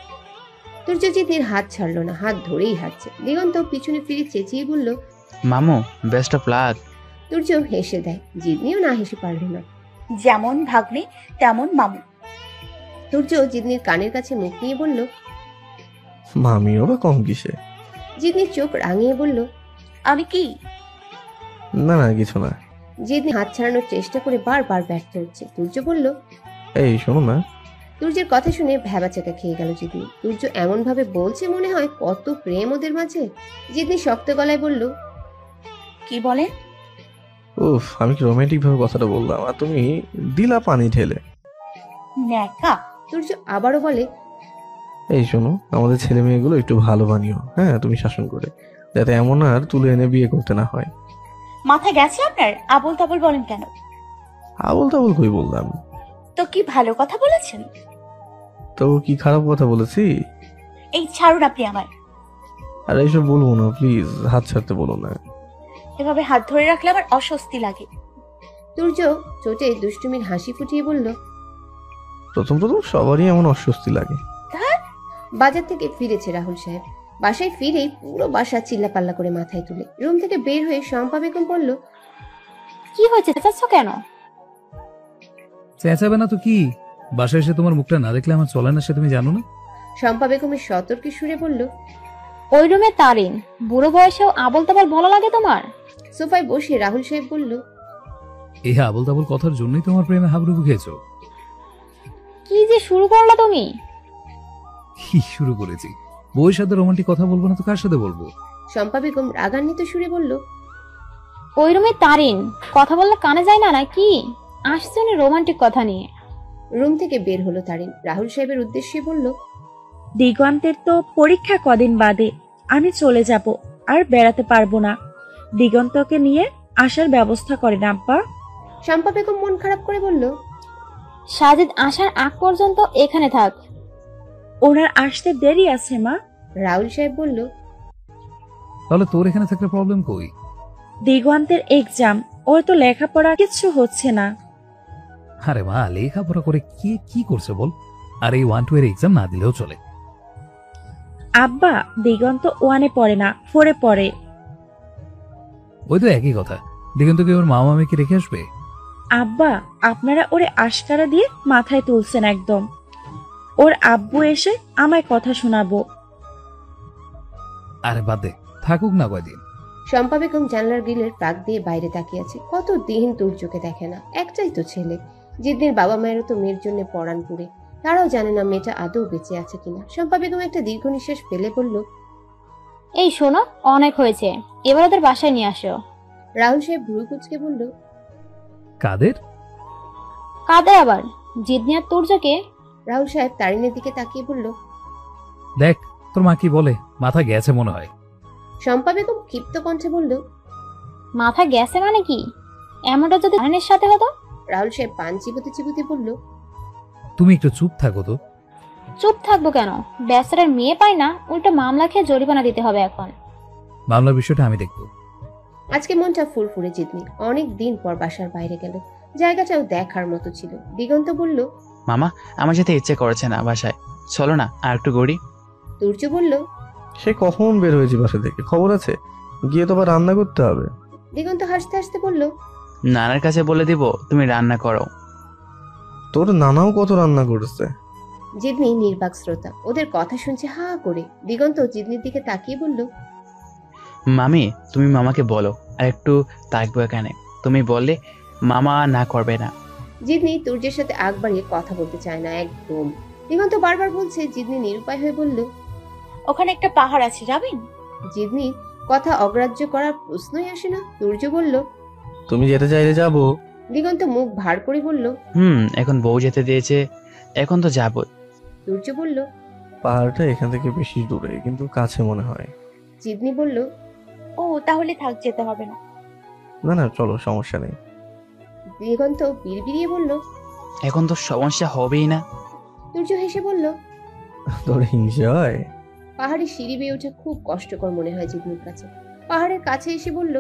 তুর্য জিতনির হাত ছাড়লো না, হাত ধরেই হাঁটছে। দিগন্ত পিছনে ফিরে চেঁচিয়ে বলল, মামু, বেস্ট অফ লাক। তুর্য হেসে দেয়। জিতনিও না হেসে পারল না। যেমন ভাগ্নে তেমন মামু। তুর্য জিতনির কানের কাছে মুখ নিয়ে বলল, মামিও বা কম কিসে? জিতনির চোখ রাঙিয়ে বলল, আমি কি? না না, কিছু না। জিতনি হাত ছাড়ানোর চেষ্টা করে বারবার ব্যর্থ হচ্ছে। তুর্য বলল, এই শোনো না। তুর্যের কথা শুনে ভ্যাবাচাকা খেয়ে গেল জিতনি। তুর্য এমন ভাবে বলছে মনে হয় কত প্রেম ওদের মাঝে। জিতনি শক্ত গলায় বলল, কি বলেন? উফ, আমি কি রোমান্টিক ভাবে কথাটা বললাম আর তুমি দিলা পানি ঢেলে। ন্যাকা। তুর্য আবারও বলে, এই শোনো, আমাদের ছেলে মেয়েগুলো একটু ভালো বানিও, হ্যাঁ তুমি শাসন করে, যাতে এমন আর তুলে এনে বিয়ে করতে না হয়। মাথা গেছে আপনার? আবল তাবল বলেন কেন? আবল তাবল কই বললাম? তো কি ভালো কথা বলেছেন? তো কি খারাপ কথা বলেছি? এই ছাড়ুন আপনি আমার। আর এইসব বলবো না, প্লিজ হাত ছাড়তে বলো না। এভাবে হাত ধরে রাখলে আমার অস্বস্তি লাগে। তুর্য চোটে দুষ্টুমির হাসি ফুটিয়ে বলল, প্রথম প্রথম সবারই এমন অস্বস্তি লাগে। বাজার থেকে ফিরেছে রাহুল সাহেব। বাসায় ফিরেই পুরো বাসা চিল্লাপাল্লা করে মাথায় তুলে। রুম থেকে বের হয়ে শম্পা বেগম বলল, কি হয়েছে, চেঁচাচ্ছ কেন? চেঁচাবে না তো কি? বাসায় এসে তোমার মুখটা না দেখলে আমার চলে না, সে তুমি জানো না? শম্পা বেগমের সতর্কে সুরে বলল, ওই রুমে তারিন, বুড়ো বয়সেও আবল তাবল বলা লাগে তোমার? সোফায় বসে রাহুল সাহেব বলল, এই আবল তাবল কথার জন্যই তোমার প্রেমে হাবুডুবু খেয়েছো। কি যে শুরু করলা তুমি? কি শুরু করেছি? বউয়ের সাথে রোমান্টিক কথা বলবো না তো কার সাথে বলবো? শম্পা বেগম রাগান্বিত সুরে বলল, ওই রুমে তারিন, কথা বললে কানে যায় না নাকি? আসছে উনি রোমান্টিক কথা নিয়ে। রুম থেকে বের হলো তারিন। রাহুল সাহেবের উদ্দেশ্যে বলল, দিগন্তের তো পরীক্ষা কদিন বাদে, আমি চলে যাব, আর বেড়াতে পারবো না। দিগন্তকে নিয়ে আসার ব্যবস্থা করেন আব্বা। শম্পা বেগম মন খারাপ করে বলল, সাজিদ আসার আগ পর্যন্ত এখানে থাক। ওনার আসতে দেরি আছে মা। রাহুল সাহেব বলল, তাহলে তোর এখানে থাকলে প্রবলেম কই? দিগন্তের এক্সাম, ওর তো লেখাপড়া কিচ্ছু হচ্ছে না। আরে মা, লেখাপড়া করে কে কি করছে বল? আর এই 1-2 এর এক্সাম না দিলেও চলে। আব্বা, দিগন্ত 1-এ পড়ে না, 4-এ পড়ে। ওই তো একই কথা। দিগন্ত কি ওর মা মামিকে রেখে আসবে? আব্বা, আপনারা ওরে আশকারা দিয়ে মাথায় তুলছেন একদম। ওর আব্বু এসে আমায় কথা শোনাবো। আরে বাদ দে, থাকুক না কয়দিন। শম্পা বেগম জানলার গ্রিলের ফাঁক দিয়ে বাইরে তাকিয়ে আছে। কতদিন তুর্যকে দেখে না, একটাই তো ছেলে। জিদ্দির বাবা মায়েরও তো মেয়ের জন্য পড়ান পুরে, তারাও জানে না মেয়েটা আদৌ বেঁচে আছে কিনা। শম্পা বেগম একটা দীর্ঘ নিঃশ্বাস ফেলে বলল, এই শোনো, অনেক হয়েছে, এবার ওদের বাসায় নিয়ে আসো। রাহুল সাহেব ভুরু কুচকে বলল, কাদের? কাদের আবার? জিদনি আর তুর্যকে। রাহুল সাহেব তারিনের দিকে তাকিয়ে বলল। দেখ তোর মা কি বলে, মাথা গেছে মনে হয়। শম্পা বেগম ক্ষিপ্ত কণ্ঠে বলল। মাথা গেছে মানে কি? এমনটা যদি আননের সাথে হতো? রাহুল সাহেব পান চিবোতে চিবোতে বলল, তুমি একটু চুপ থাকো তো। চুপ থাকবো কেন? বেচারার মেয়ে পায় না, উল্টো মামলা খেয়ে জরিমানা দিতে হবে এখন। মামলার বিষয়টা আমি দেখবো। আজকে মনটা ফুরফুরে জিতনি। অনেক দিন পর বাসার বাইরে গেল, জায়গাটাও দেখার মতো ছিল। দিগন্ত বলল, মামা, আমার যেতে ইচ্ছে করেছে না বাসায়, চলো না আর একটু গড়ি। তুর্য বলল। সে কখন বের হয়েছে বাসা থেকে, খবর আছে? গিয়ে তো আবার রান্না করতে হবে। দিগন্ত হাসতে হাসতে বলল, নানার কাছে বলে দিব তুমি রান্না করো। তোর নানাও কত রান্না করেছে। জিদনি নির্বাক শ্রোতা, ওদের কথা শুনছে হা করে। দিগন্ত জিদনির দিকে তাকিয়ে বলল, মামি, তুমি মামাকে বলো আর একটু থাকবো এখানে, তুমি বললে মামা না করবে না। জিদনি তুর্যের সাথে আগ বাড়িয়ে কথা বলতে চায় না একদম। দিগন্ত বারবার বলছে। জিদনি নিরুপায় হয়ে বলল, ওখানে একটা পাহাড় আছে, যাবেন? জিদনির কথা অগ্রাহ্য করার প্রশ্নই আসে না। তুর্য বলল। তুমি যেতে চাইলে যাবো। দিগন্ত মুখ ভার করে বলল। এখন বউ যেতে দিয়েছে, এখন তো যাবো। তুর্য বলল। পাহাড়টা এখান থেকে বেশি দূরে, কিন্তু কাছে মনে হয়। জিদনি বলল, ও তাহলে থাক, যেতে হবে না। না না, চলো, সমস্যা নেই। দিগন্ত বিড়বিড়িয়ে বলল। এখন তো সমস্যা হবেই না। তুর্য হেসে বলল। তোর হিংসা হয়? পাহাড়ে সিঁড়ি বেয়ে ওঠা খুব কষ্টকর মনে হয় জিদনির কাছে। পাহাড়ের কাছে এসে বলল।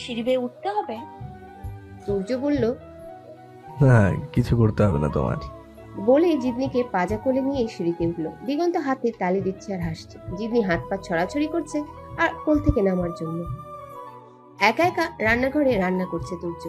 সিঁড়ি বেয়ে উঠতে হবে? তুর্য বলল। না, কিছু করতে হবে না তোমার। বলে জিদনিকে পাজা কোলে নিয়ে সিঁড়িতে উঠলো। দিগন্ত হাতে তালি দিচ্ছে আর হাসছে। জিদনি হাত পা ছড়াছড়ি করছে আর কোল থেকে নামার জন্য। একা একা রান্নাঘরে রান্না করছে তুর্য,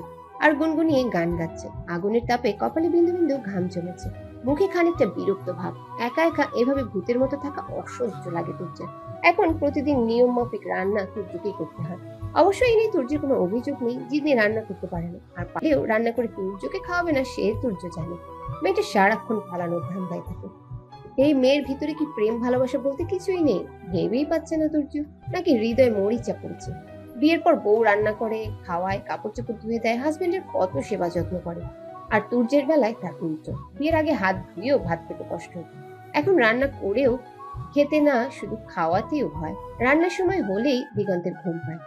আর গুনগুনিয়ে গান গাচ্ছে। আগুনের তাপে কপালে বিন্দু বিন্দু ঘাম জমেছে, মুখে খানিকটা বিরক্ত ভাব। একা একা এভাবে ভূতের মতো থাকা অসহ্য লাগে তুর্যের। এখন প্রতিদিন নিয়ম মাফিক রান্না তুর্যকেই করতে হয়। অবশ্য এই নিয়ে তুর্যের কোনো অভিযোগ নেই। জিদনি রান্না করতে পারে না, আর পারেও রান্না করে তুর্যকে খাওয়াবে না সে তুর্য জানে। মেয়েটা সারাক্ষণ পালানোর ধান্দায় থাকে। এই মেয়ের ভিতরে কি প্রেম ভালোবাসা বলতে কিছুই নেই? ভেবেই পাচ্ছে না তুর্য। নাকি হৃদয় মরিচা পড়েছে। বিয়ের পর বউ রান্না করে, খাওয়ায়, কাপড় চোপড় ধুয়ে দেয়, হাজবেন্ডের কত সেবা যত্ন করে। আর তুর্যের বেলায় তার উল্টো। বিয়ের আগে হাত ধুয়েও ভাত খেতে কষ্ট হতো, এখন রান্না করেও খেতে না, শুধু খাওয়াতেও ভয়। রান্নার সময় হলেই দিগন্তের ঘুম পায়।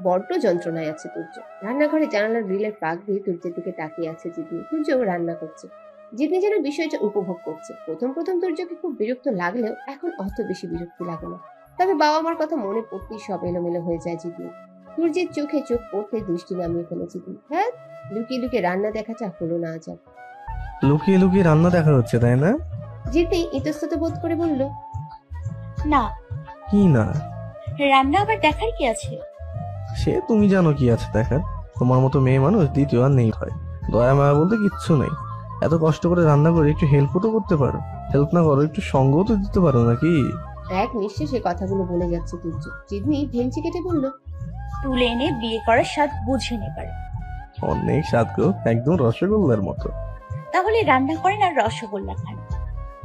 বড্ড যন্ত্রণায় আছে তুর্য। রান্নাঘরে জানালার গ্রিলের ফাঁক দিয়ে তুর্যের দিকে তাকিয়ে আছে জিদনি। তুর্য রান্না করছে। জিদনি যেন বিষয়টা উপভোগ করছে। প্রথম প্রথম তুর্যকে খুব বিরক্ত লাগলেও এখন অত বেশি বিরক্তি লাগে না। তবে বাবা মার কথা মনে পড়তেই সব এলোমেলো হয়ে যায় জিদনি। তুর্যের চোখে চোখ পড়তে দৃষ্টি নামিয়ে ফেলে জিদনি। হ্যাঁ, লুকিয়ে লুকিয়ে রান্না দেখাটা হলো না আজ। লুকিয়ে লুকিয়ে রান্না দেখা হচ্ছে, তাই না? জিদনি ইতস্তত বোধ করে বলল। না। কি না? রান্না আবার দেখার কি আছে? সে তুমি জানো কি আছে দেখার। তোমার মতো মেয়ে মানুষ দ্বিতীয় আর নেই হয়। দয়া মায়া বলতে কিচ্ছু নেই। এত কষ্ট করে রান্না করে একটু হেল্পও তো করতে পারো। হেল্প না করো, একটু সঙ্গও তো দিতে পারো নাকি? এক নিঃশ্বাসে কথাগুলো বলে যাচ্ছে তুর্য। জিদনি ভেঙচি কেটে বলল। তুলে এনে বিয়ে করার স্বাদ বুঝে নেবার। অনেক স্বাদ গো, একদম রসগোল্লার মতো। তাহলে রান্না করেন আর রসগোল্লা খান।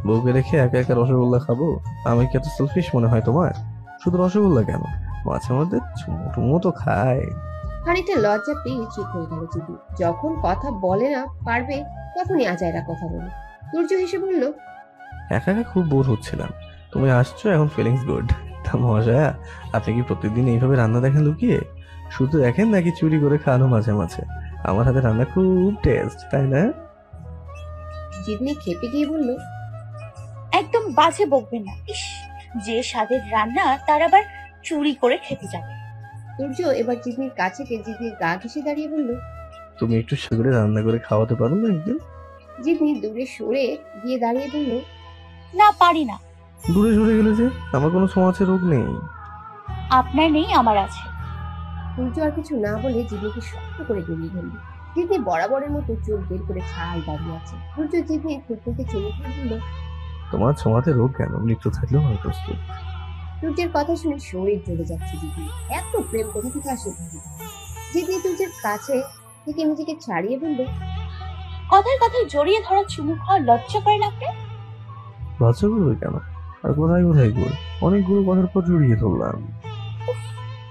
বউকে রেখে একা একা রসগোল্লা খাবো? আমি কি এত সেলফিশ মনে হয় তোমার? শুধু রসগোল্লা কেন, মাঝে মধ্যে চুমো তো খায়। খানিকটা লজ্জা পেয়ে চুপ হয়ে গেল জিদনি। যখন কথা বলে না পারবে তখনই আজাইরা কথা বলে। তুর্য হেসে বলল। একা একা খুব বোর হচ্ছিলাম, তুমি আসছো, এখন ফিলিংস গুড। তা মজা, আপনি কি প্রতিদিন এইভাবে রান্না দেখেন লুকিয়ে? শুধু দেখেন নাকি চুরি করে খাওয়ানো মাঝে মাঝে? আমার হাতে রান্না খুব টেস্ট, তাই না? জিদনি খেপে গিয়ে বলল। একদম বাজে বকবেন না। ইস, যে স্বাদের রান্না তার আবার চুরি করে খেতে যাবে। তুর্য এবার জিদনির কাছে গিয়ে জিদনির গা ঘেঁষে দাঁড়িয়ে বলল। তুমি একটু সেগুলো রান্না করে খাওয়াতে পারো না একদিন? জিদনি দূরে সরে গিয়ে দাঁড়িয়ে বলল। না, পারি না। দূরে সরে গেলে যে? আমার কোনো সমাজের রোগ নেই। আপনার নেই, আমার আছে। তুর্য আর কিছু না বলে জিদনিকে শক্ত করে জড়িয়ে ধরল। জিদনি বরাবরের মতো চোখ বের করে ছাল দাঁড়িয়ে আছে। তুর্য জিদনির খুঁটতে চলে বলল। তোমার ছোঁয়াতে রোগ কেন, মৃত্যু থাকলেও আমি প্রস্তুত। সূর্যের কথা শুনে শরীর জ্বলে যাচ্ছে জিতনি। এত প্রেম কোথা থেকে আসে ভাবি। জিতনি সূর্যের কাছে থেকে নিজেকে ছাড়িয়ে বলল, কথায় কথায় জড়িয়ে ধরা চুমু খাওয়া লজ্জা করেন আপনার? লজ্জা করবে কেন? আর কোথায় কোথায় কর, অনেকগুলো কথার পর জড়িয়ে ধরলাম।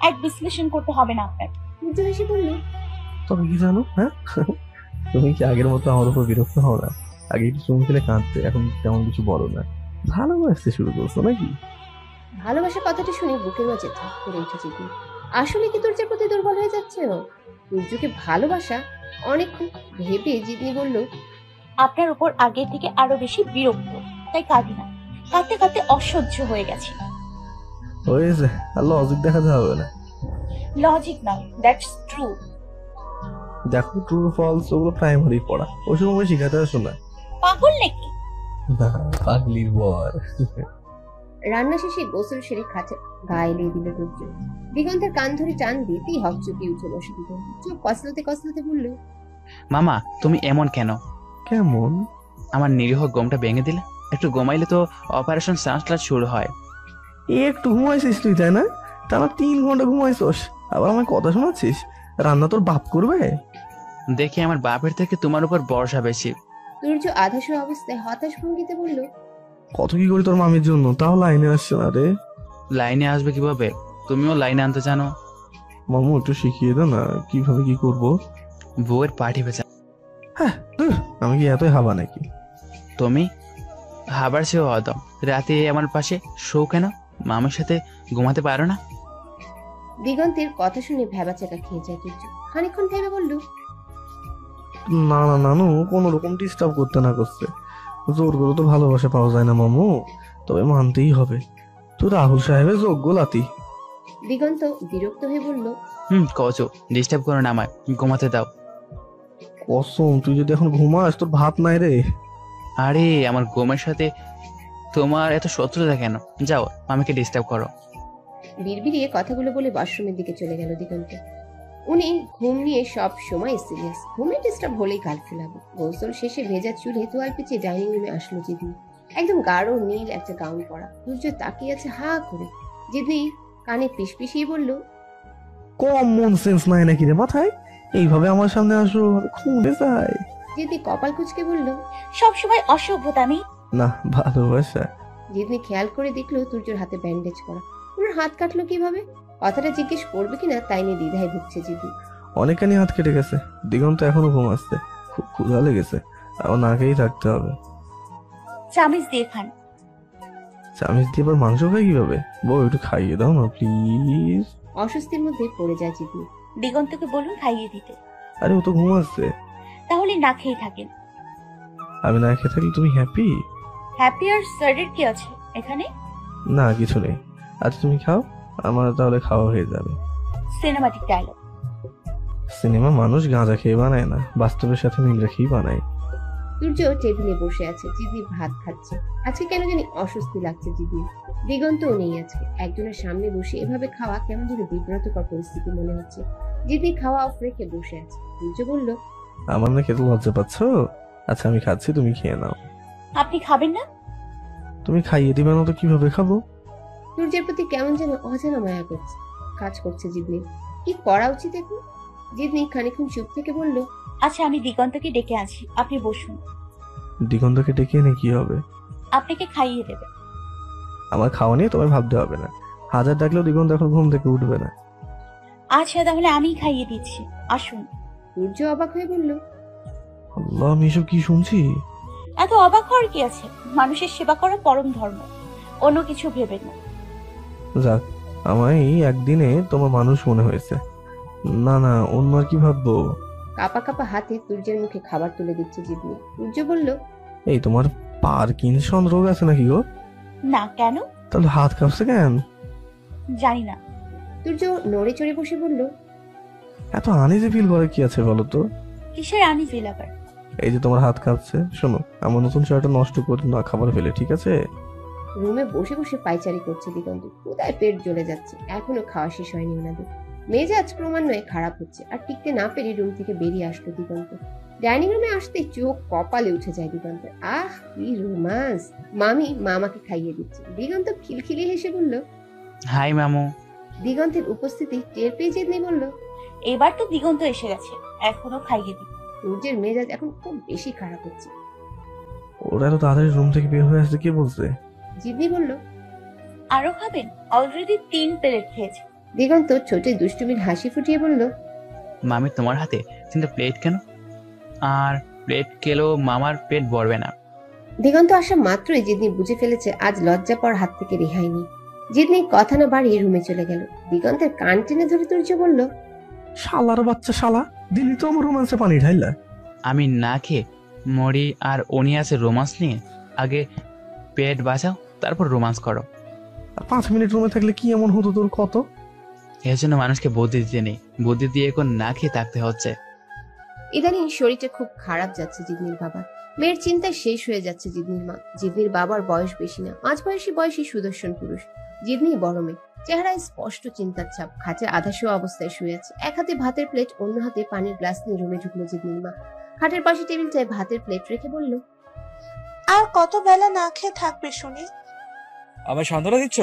এক বিশ্লেষণ করতে হবে না আপনার। সূর্য হেসে বলল, তবে কি জানো, হ্যাঁ তুমি কি আগের মতো আমার উপর বিরক্ত হও না? আগে একটু চুমু খেলে কাঁদতে, এখন তেমন কিছু বলো না। ভালোবাসতে শুরু করছো নাকি? ভালোবাসা কথাটা শুনে বুকের মাঝে ধাপ করে উঠে জিতনি। আসলে কি তুর্যের প্রতি দুর্বল হয়ে যাচ্ছে ও? তুর্যকে ভালোবাসা অনেকক্ষণ ভেবে জিতনি বলল, আপনার উপর আগের থেকে আরো বেশি বিরক্ত, তাই কাঁদি না। কাঁদতে কাঁদতে অসহ্য হয়ে গেছে। হয়েছে, আর লজিক দেখাতে হবে না। লজিক নয়, দ্যাটস ট্রু। দেখো, ট্রু ফলস ওগুলো প্রাইমারি পড়া, ওই সময় শিখাতে আসো না। পাগল নাকি? না, পাগলির বর। রান্না শেষে গোসল সেরে খাঁচা গায়ে এলিয়ে দিল তুর্য। দিগন্তের কান ধরে টান দিতেই হকচকিয়ে উঠে বসে দিগন্ত। চোখ কসলাতে কসলাতে বলল, মামা তুমি এমন কেন? কেমন? আমার নিরীহ গমটা ভেঙে দিলে। একটু ঘুমাইলে তো অপারেশন সানস্লাট শুরু হয়। একটু ঘুমাইছিস তুই, তাই না? টানা 3 ঘন্টা ঘুমাইছস, আবার আমায় কথা শোনাচ্ছিস? রান্না তোর বাপ করবে? দেখি আমার বাপের থেকে তোমার উপর ভরসা বেশি। তুর্য আধাশো অবস্থায় হতাশ ভঙ্গিতে বলল, কত কি করি তোর মামির জন্য, তাও লাইনে আসছে না রে। লাইনে আসবে কিভাবে? তুমিও লাইনে আনতে জানো? মামু একটু শিখিয়ে দে না, কিভাবে কি করবো। বউয়ের পার্টি ভেজা। হ্যাঁ, আমি কি এতই হাবা নাকি? তুমি হাবার চেয়েও অদম। রাতে আমার পাশে শো কেন? মামার সাথে ঘুমাতে পারো না? দিগন্তের কথা শুনে ভ্যাবাচাকা খেয়ে যায় তুর্য। খানিকক্ষণ ভেবে বলল, না না নানু, কোনো রকম ডিস্টার্ব করতে না করছে। জোর করে তো ভালোবাসা পাওয়া যায় না মামু, তবে মানতেই হবে, তুই রাহুল সাহেবের যোগ্য লাতি। দিগন্ত বিরক্ত হয়ে বলল, কচো ডিস্টার্ব করো না আমায়, ঘুমাতে দাও। কসম, তুই যদি এখন ঘুমাস তোর ভাত নাই রে। আরে আমার ঘুমের সাথে তোমার এত শত্রুতা কেন? যাও, আমাকে ডিস্টার্ব করো। বিড়বিড়িয়ে কথাগুলো বলে ওয়াশরুমের দিকে চলে গেল দিগন্ত। উনি ঘুম নিয়ে সব সময় সিরিয়াস, ঘুমে ডিস্টার্ব হলেই গাল ফেলাবে। গোসল শেষে ভেজা চুলে তোয়াল পেঁচিয়ে ডাইনিং রুমে আসলো জিদনি। একদম গাঢ় নীল একটা গাউন পরা, সূর্য তাকিয়ে আছে হা করে। জিদনি কানে পিশপিশিয়ে বলল, কমন সেন্স নাই নাকি রে মাথায়? এইভাবে আমার সামনে আসো, খুঁড়ে যায়। জিদনি কপাল কুচকে বলল, সবসময় অসভ্যতামি। না, ভালোবাসা। জিদনি খেয়াল করে দেখলো তুর্যর হাতে ব্যান্ডেজ করা। ওনার হাত কাটলো কিভাবে? কথাটা জিজ্ঞেস করবে কিনা তাই নিয়ে দ্বিধায় ভুগছে জিদনি। অনেকখানি হাত কেটে গেছে, দিগন্ত এখনো ঘুমাচ্ছে, খুব ক্ষুধা লেগেছে, আবার না খেয়েই থাকতে হবে। চামিচ দিয়ে খান। চামিচ দিয়ে আবার মাংস খাই কিভাবে? বউ একটু খাইয়ে দাও না প্লিজ। অস্বস্তির মধ্যে পড়ে যায় জিদনি। দিগন্তকে বলুন খাইয়ে দিতে। আরে ও তো ঘুমাচ্ছে। তাহলে না খেয়ে থাকেন। আমি না খেয়ে থাকলে তুমি হ্যাপি? হ্যাপি আর স্যাডের কি আছে এখানে? না, কিছু নেই। আচ্ছা তুমি খাও, আমার তাহলে খাওয়া হয়ে যাবে। Cinematic dialogue. সিনেমা মানুষ গাঁজা খেয়ে বানায় না, বাস্তবের সাথে মিল রেখেই বানায়। সূর্য টেবিলে বসে আছে, জিদনি ভাত খাচ্ছে। আজকে কেন জানি অস্বস্তি লাগছে জিদনি। দিগন্তও নেই আজকে। একজনের সামনে বসে এভাবে খাওয়া কেমন যেন বিব্রতকর পরিস্থিতি মনে হচ্ছে। জিদনি খাওয়া অফ রেখে বসে আছে। সূর্য বলল, আমার না খেতে লজ্জা পাচ্ছ? আচ্ছা আমি খাচ্ছি, তুমি খেয়ে নাও। আপনি খাবেন না? তুমি খাইয়ে দিবে না তো কিভাবে খাবো? সূর্যের প্রতি কেমন যেন অজানা মায়া করছে, কাজ করছে জিদনি। কি করা উচিত এখন? জিদনি খানিকক্ষণ চুপ থেকে বলল, আচ্ছা আমি দিগন্তকে ডেকে আনছি, আপনি বসুন। দিগন্তকে ডেকে এনে কি হবে? আপনাকে খাইয়ে দেবে। আমার খাওয়া নিয়ে তোমায় ভাবতে হবে না, হাজার ডাকলেও দিগন্ত এখন ঘুম থেকে উঠবে না। আচ্ছা তাহলে আমি খাইয়ে দিচ্ছি, আসুন। সূর্য অবাক হয়ে বলল, আল্লাহ, আমি এসব কি শুনছি? এত অবাক হওয়ার কি আছে? মানুষের সেবা করা পরম ধর্ম, অন্য কিছু ভেবেন না। যাক, আমায় একদিনে তোমার মানুষ মনে হয়েছে। না না, অন্য আর কি ভাববো? কাপা কাপা হাতে সূর্যের মুখে খাবার তুলে দিচ্ছে জিদনি। সূর্য বলল, এই তোমার পার্কিনসন রোগ আছে নাকি গো? না, কেন? তাহলে হাত কাঁপছে কেন? জানি না। সূর্য নড়ে চড়ে বসে বলল, এত আনিজে ফিল করে কি আছে বলো তো? কিসের আনি ফিল আবার? এই যে তোমার হাত কাঁপছে, শোনো, আমার নতুন শার্টটা নষ্ট করে না খাবার ফেলে, ঠিক আছে? রুমে বসে বসে পায়চারি করছে দিগন্ত। ক্ষুধায় পেট জ্বলে যাচ্ছে, এখনো খাওয়া শেষ হয়নি ওনাদের। মেজাজ ক্রমান্বয়ে খারাপ হচ্ছে, আর টিকতে না পেরে রুম থেকে বেরিয়ে আসলো দিগন্ত। ডাইনিং রুমে আসতে চোখ কপালে উঠে যায় দিগন্তের। আহ, কি রোমান্স! মামি মামাকে খাইয়ে দিচ্ছে। দিগন্ত খিলখিলি হেসে বলল, হাই মামু। দিগন্তের উপস্থিতি টের পেয়ে জিতনি বলল। এবার তো দিগন্ত এসে গেছে, এখনো খাইয়ে দিই। সূর্যের মেজাজ এখন খুব বেশি খারাপ হচ্ছে। ওরা এত তাড়াতাড়ি রুম থেকে বের হয়ে আসছে কে বলছে? জিতনি বলল। আরো খাবেন? অলরেডি 3 প্লেট খেয়েছে। দিগন্ত ছোটে দুষ্টুমির হাসি ফুটিয়ে বলল। মামি তোমার হাতে 3টা প্লেট কেন? আর প্লেট খেলেও মামার পেট ভরবে না। দিগন্ত আসা মাত্রই জিতনি বুঝে ফেলেছে আজ লজ্জা পাওয়ার হাত থেকে রেহাই নেই। জিতনি কথা না বাড়িয়ে রুমে চলে গেল। দিগন্তের কান টেনে ধরে তুর্য বলল। শালার বাচ্চা শালা, দিলি তো আমার রোমান্সে পানি ঢাইলা। আমি না খেয়ে মরি আর উনি আছে রোমান্স নিয়ে। আগে পেট বাঁচাও, তারপর রোমান্স করো। আর 5 মিনিট রুমে থাকলে কি এমন হতো তোর কত? এর জন্য মানুষকে বুদ্ধি দিতে নেই, বুদ্ধি দিয়ে এখন না খেয়ে থাকতে হচ্ছে। ইদানিং শরীরটা খুব খারাপ যাচ্ছে জিতনির বাবার। মেয়ের চিন্তায় শেষ হয়ে যাচ্ছে জিতনির মা। জিতনির বাবার বয়স বেশি না, মাঝবয়সী সুদর্শন পুরুষ। জিতনি বড় মেয়ে, চেহারায় স্পষ্ট চিন্তার ছাপ। খাঁচে আধা শোয়া অবস্থায় শুয়ে আছে। এক হাতে ভাতের প্লেট, অন্য হাতে পানির গ্লাস নিয়ে রুমে ঢুকলো জিতনির মা। খাটের পাশে টেবিলটায় ভাতের প্লেট রেখে বলল। আর কত বেলা না খেয়ে থাকবে শুনি? আমায় সান্ত্বনা দিচ্ছ?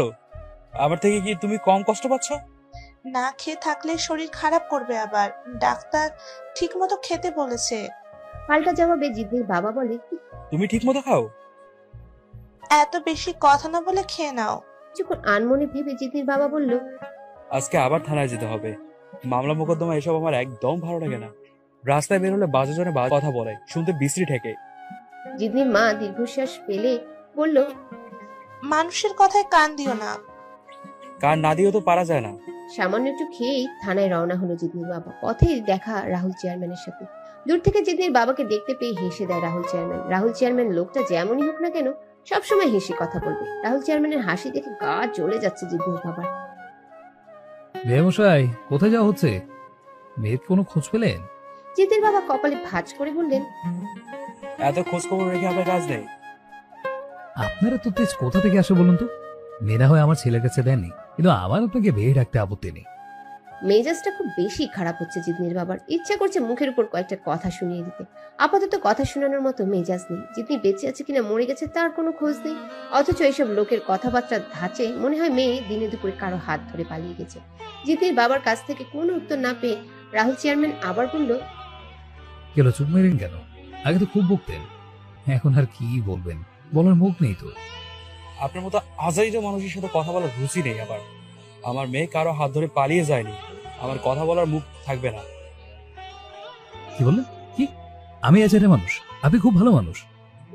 আমার থেকে কি তুমি কম কষ্ট পাচ্ছ? না খেয়ে থাকলে শরীর খারাপ করবে, আবার ডাক্তার ঠিক মতো খেতে বলেছে। পাল্টা জবাবে জিতনির বাবা বলে। তুমি ঠিক মতো খাও। এত বেশি কথা না বলে খেয়ে নাও। কিছুক্ষণ আনমনে ভেবে জিতনির বাবা বলল। আজকে আবার থানায় যেতে হবে। মামলা মোকদ্দমা এসব আমার একদম ভালো লাগে না। রাস্তায় বের হলে বাজে জনে বাজে কথা বলে, শুনতে বিশ্রী ঠেকে। জিতনির মা দীর্ঘশ্বাস ফেলে বলল। মানুষের কথায় কান দিও না। কার না দিয়েও তো পারা যায় না। সামান্য একটু খেয়েই থানায় রওনা হলো জিতনির বাবা। পথেই দেখা রাহুল চেয়ারম্যানের সাথে। দূর থেকে জিতনির বাবাকে দেখতে পেয়ে হেসে দেয় রাহুল চেয়ারম্যান। রাহুল চেয়ারম্যান লোকটা যেমনই হোক না কেন সবসময় হেসে কথা বলবে। রাহুল চেয়ারম্যানের হাসি দেখে গা জ্বলে যাচ্ছে জিতনির বাবার। বেমশাই, কোথায় যাওয়া হচ্ছে? মেয়ের কোনো খোঁজ পেলেন? জিতনির বাবা কপালে ভাঁজ করে বললেন। এত খোঁজ খবর রেখে আপনার কাজ নেই। আপনারা তো তেজ কোথা থেকে আসে বলুন তো? মেয়ে না হয় আমার ছেলের কাছে দেননি, কিন্তু আমার আপনাকে বিয়ে ডাকতে আপত্তি নেই। মেজাজটা খুব বেশি খারাপ হচ্ছে জিতনির বাবার। ইচ্ছা করছে মুখের উপর কয়েকটা কথা শুনিয়ে দিতে। আপাতত কথা শোনানোর মতো মেজাজ নেই। জিতনি বেঁচে আছে কিনা মরে গেছে তার কোনো খোঁজ নেই। অথচ এইসব লোকের কথাবার্তার ধাঁচে মনে হয় মেয়ে দিনে দুপুরে কারো হাত ধরে পালিয়ে গেছে। জিতনির বাবার কাছ থেকে কোনো উত্তর না পেয়ে রাহুল চেয়ারম্যান আবার বলল। গেল চুপ মেরেন কেন? আগে তো খুব বকতেন, এখন আর কি বলবেন? বলার মুখ নেই তো। আপনার মতো আজাইরা মানুষের সাথে কথা বলার রুচি নেই আমার। আমার মেয়ে কারো হাত ধরে পালিয়ে যায়নি, আমার কথা বলার মুখ থাকবে না। কি বললেন? কি? আমি আচারে মানুষ, আপনি খুব ভালো মানুষ।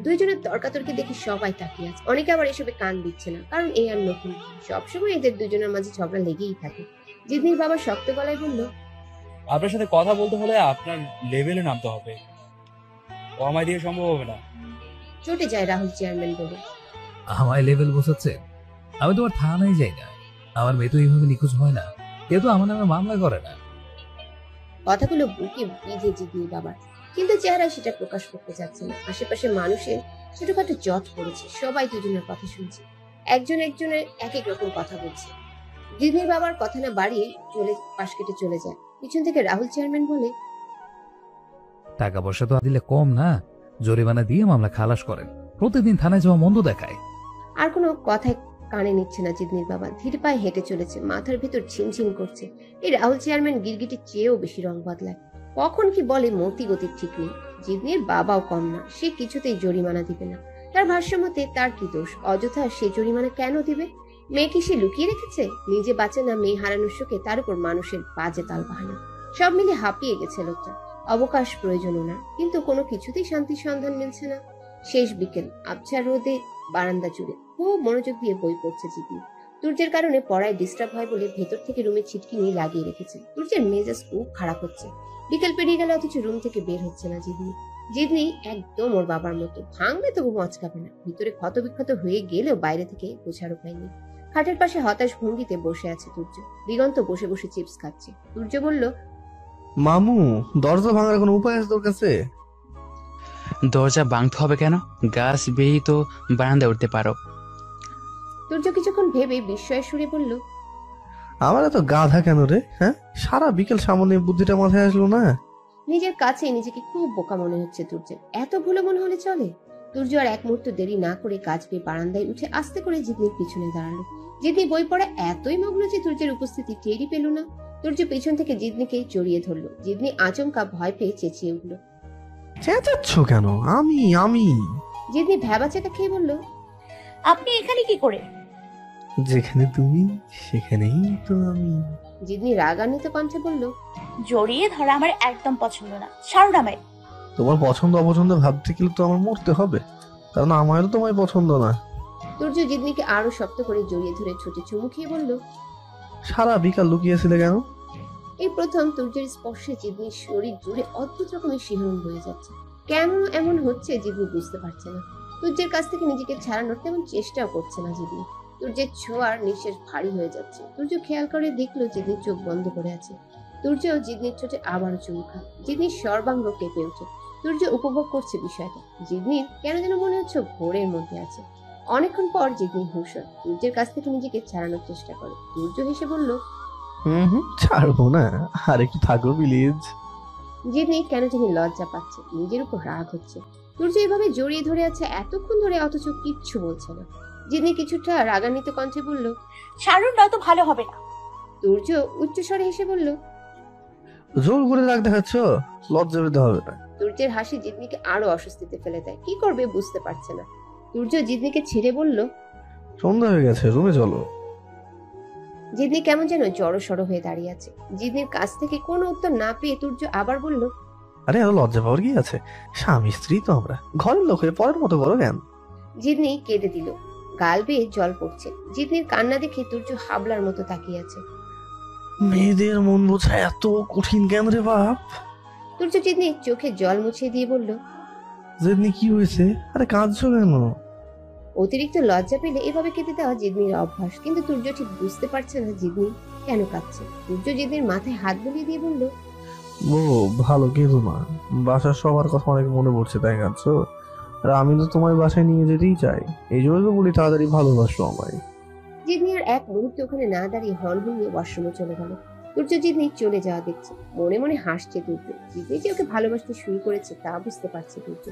দুইজনের তর্কাতর্কি দেখে সবাই তাকিয়ে আছে। অনেকে আবার এসবে কান দিচ্ছে না, কারণ এই আর নতুন। সবসময় এদের দুজনের মাঝে ঝগড়া লেগেই থাকে। জিতনির বাবা শক্ত গলায় বলল। আপনার সাথে কথা বলতে হলে আপনার লেভেলে নামতে হবে, ও আমায় দিয়ে সম্ভব হবে না। চটে যায় রাহুল চেয়ারম্যান বলে। আমায় লেভেল বসাচ্ছে? আমি তোমার থানায় যাই না, আমার মেয়ে তো এইভাবে নিখোঁজ হয় না, কেউ তো আমার নামে মামলা করে না। কথাগুলো বুকে বিঁধে জিতনির বাবার, কিন্তু চেহারা সেটা প্রকাশ করতে চাচ্ছে না। আশেপাশে মানুষের ছোটখাটো জট পড়েছে, সবাই দুজনের কথা শুনছে। একজনের এক এক রকম কথা বলছে। জিতনির বাবার কথা না বাড়িয়ে পাশ কেটে চলে যায়। পিছন থেকে রাহুল চেয়ারম্যান বলে। টাকা পয়সা তো দিলে কম না, জরিমানা দিয়ে মামলা খালাস করেন, প্রতিদিন থানায় যাওয়া মন্দ দেখায়। আর কোনো কথায় কানে নিচ্ছে না জিতনির বাবা। ধীর পায়ে হেঁটে চলেছে, মাথার ভিতর ঝিমঝিম করছে। এই রাহুল চেয়ারম্যান গিরগিটির চেয়েও বেশি রং বদলায়। কখন কি বলে মতি গতির ঠিক নেই। জিতনির বাবাও কম না, সে কিছুতেই জরিমানা দিবে না। তার ভাষ্য মতে তার কি দোষ, অযথা সে জরিমানা কেন দিবে? মেয়ে কি সে লুকিয়ে রেখেছে? নিজে বাঁচে না মেয়ে হারানোর শোকে তার উপর মানুষের বাজে তাল বাহানা। সব মিলে হাঁপিয়ে গেছে লোকটা। অবকাশ প্রয়োজন ওনার, কিন্তু কোনো কিছুতেই শান্তির সন্ধান মিলছে না। শেষ বিকেল, আবছা রোদে বারান্দা জুড়ে খুব মনোযোগ দিয়ে বই পড়ছে জিতনি। সূর্যের কারণে পড়ায় ডিস্টার্ব হয় বলে ভেতর থেকে রুমে ছিটকি নিয়ে লাগিয়ে রেখেছে। সূর্যের মেজাজ খুব খারাপ হচ্ছে। বিকেল পেরিয়ে গেল অথচ রুম থেকে বের হচ্ছে না জিতনি। জিতনি একদম ওর বাবার মতো, ভাঙবে তবু মচকাবে না। ভিতরে ক্ষতবিক্ষত হয়ে গেলেও বাইরে থেকে বোঝার উপায় নেই। খাটের পাশে হতাশ ভঙ্গিতে বসে আছে সূর্য। দিগন্ত বসে বসে চিপস খাচ্ছে। সূর্য বলল। মামু, দরজা ভাঙার কোনো উপায় আছে তোর কাছে? দরজা ভাঙতে হবে কেন? গাছ বেয়ে তো বারান্দায় উঠতে পারো। সূর্য কিছুক্ষণ ভেবে বিস্ময়ের সুরে বলল। আমার এত গাধা কেন রে? হ্যাঁ, সারা বিকেল সামনে বুদ্ধিটা মাথায় আসলো না। নিজের কাছে নিজেকে খুব বোকা মনে হচ্ছে সূর্যের। এত ভুলো মনে হলে চলে? সূর্য আর এক মুহূর্ত দেরি না করে কাজ পেয়ে বারান্দায় উঠে আস্তে করে জিতনির পিছনে দাঁড়ালো। জিদনি বই পড়া এতই মগ্ন যে তুর্যের উপস্থিতি টেরই পেল না। তুর্য পেছন থেকে জিদনিকে জড়িয়ে ধরলো। জিদনি আচমকা ভয় পেয়ে চেঁচিয়ে উঠল। চেঁচাচ্ছ কেন? আমি জিদনি ভ্যাবাচাকা খেয়ে বলল, আপনি এখানে কি করে? যেখানে তুমি সেখানেই তো আমি। জিদনি রাগান্বিত কণ্ঠে বলল, জড়িয়ে ধরা আমার একদম পছন্দ না, ছাড়ুন আমায়। তোমার পছন্দ অপছন্দ ভাবতে গেলে তো আমার মরতে হবে, কারণ আমারও তোমায় পছন্দ না। তুর্য জিদনিকে আরো শক্ত করে জড়িয়ে ধরে ছোটে চুমু খেয়ে বলল। সারা বিকাল লুকিয়েছিলে কেন? এই প্রথম তুর্যের স্পর্শে জিদনির শরীর জুড়ে অদ্ভুত রকমের শিহরণ বয়ে যাচ্ছে। কেন এমন হচ্ছে জিদনি বুঝতে পারছে না। তুর্যের কাছ থেকে নিজেকে ছাড়ানোর তেমন চেষ্টাও করছে না জিদনি। তুর্যের ছোঁয়ার নিঃশ্বাস ভারী হয়ে যাচ্ছে। তুর্য খেয়াল করে দেখলো জিদনি চোখ বন্ধ করে আছে। তুর্য জিদনির ঠোঁটে আবারও চুমু খায়। জিদনির সর্বাঙ্গ কেঁপে ওঠে। তুর্য উপভোগ করছে বিষয়টা। জিদনির কেন যেন মনে হচ্ছে ভোরের মধ্যে আছে। অনেকক্ষণ পর জিদনি হুঁশ হয়। তুর্যের কাছ থেকে নিজেকে ছাড়ানোর চেষ্টা করে। তুর্য হেসে বলল, ছাড়বো না, আর একটু থাকো প্লিজ। জিদনি কেন জানি লজ্জা পাচ্ছে, নিজের উপর রাগ হচ্ছে। তুর্য এভাবে জড়িয়ে ধরে আছে এতক্ষণ ধরে, অথচ কিচ্ছু বলছে না। জিদনি কিছুটা রাগান্বিত কণ্ঠে বলল, ছাড়ুন, নয়তো ভালো হবে না। তুর্য উচ্চস্বরে হেসে বলল। জোর করে রাগ দেখাচ্ছ, লজ্জা পেতে হবে না। তুর্যের হাসি জিদনিকে আরো অস্বস্তিতে ফেলে দেয়। কি করবে বুঝতে পারছে না। তুর্য জিদনিকে ছেড়ে বলল। সন্ধ্যা হয়ে গেছে, রুমে চলো। জিদনি কেমন যেন জড়সড় হয়ে দাঁড়িয়ে আছে। জিদনির কাছ থেকে কোনো উত্তর না পেয়ে তুর্য আবার বলল, আরে এত লজ্জা পাওয়ার কি আছে? স্বামী স্ত্রী তো আমরা, ঘরের লোক হয়ে পরের মতো করো কেন? জিদনি কেঁদে দিল। গাল বেয়ে জল পড়ছে। জিদনির কান্না দেখে তুর্য হাবলার মতো তাকিয়ে আছে। মেয়েদের মন বোঝা এত কঠিন কেন রে বাপ? তুর্য জিদনির চোখে জল মুছিয়ে দিয়ে বলল, জিদনি কি হয়েছে? আরে কাঁদছো কেন? অতিরিক্ত লজ্জা পেলে এভাবে কেঁদে দেওয়া জিদনির অভ্যাস, কিন্তু তুর্য ঠিক বুঝতে পারছে না জিদনি কেন কাঁদছে। তুর্য জিদনির মাথায় হাত বুলিয়ে দিয়ে বলল, ও ভালো কেঁদো না, বাসার সবার কথা অনেক মনে পড়ছে তাই কাঁদছো? আর আমি তো তোমার বাসায় নিয়ে যেতেই চাই, এই জন্য তো বলি তাড়াতাড়ি ভালোবাসো আমায়। জিদনি আর এক মুহূর্তে ওখানে না দাঁড়িয়ে হনহন নিয়ে ওয়াশরুমে চলে গেল। তুর্য জিদনি চলে যাওয়া দেখছে, মনে মনে হাসছে তুর্য। জিদনি যে ওকে ভালোবাসতে শুরু করেছে তা বুঝতে পারছে তুর্য।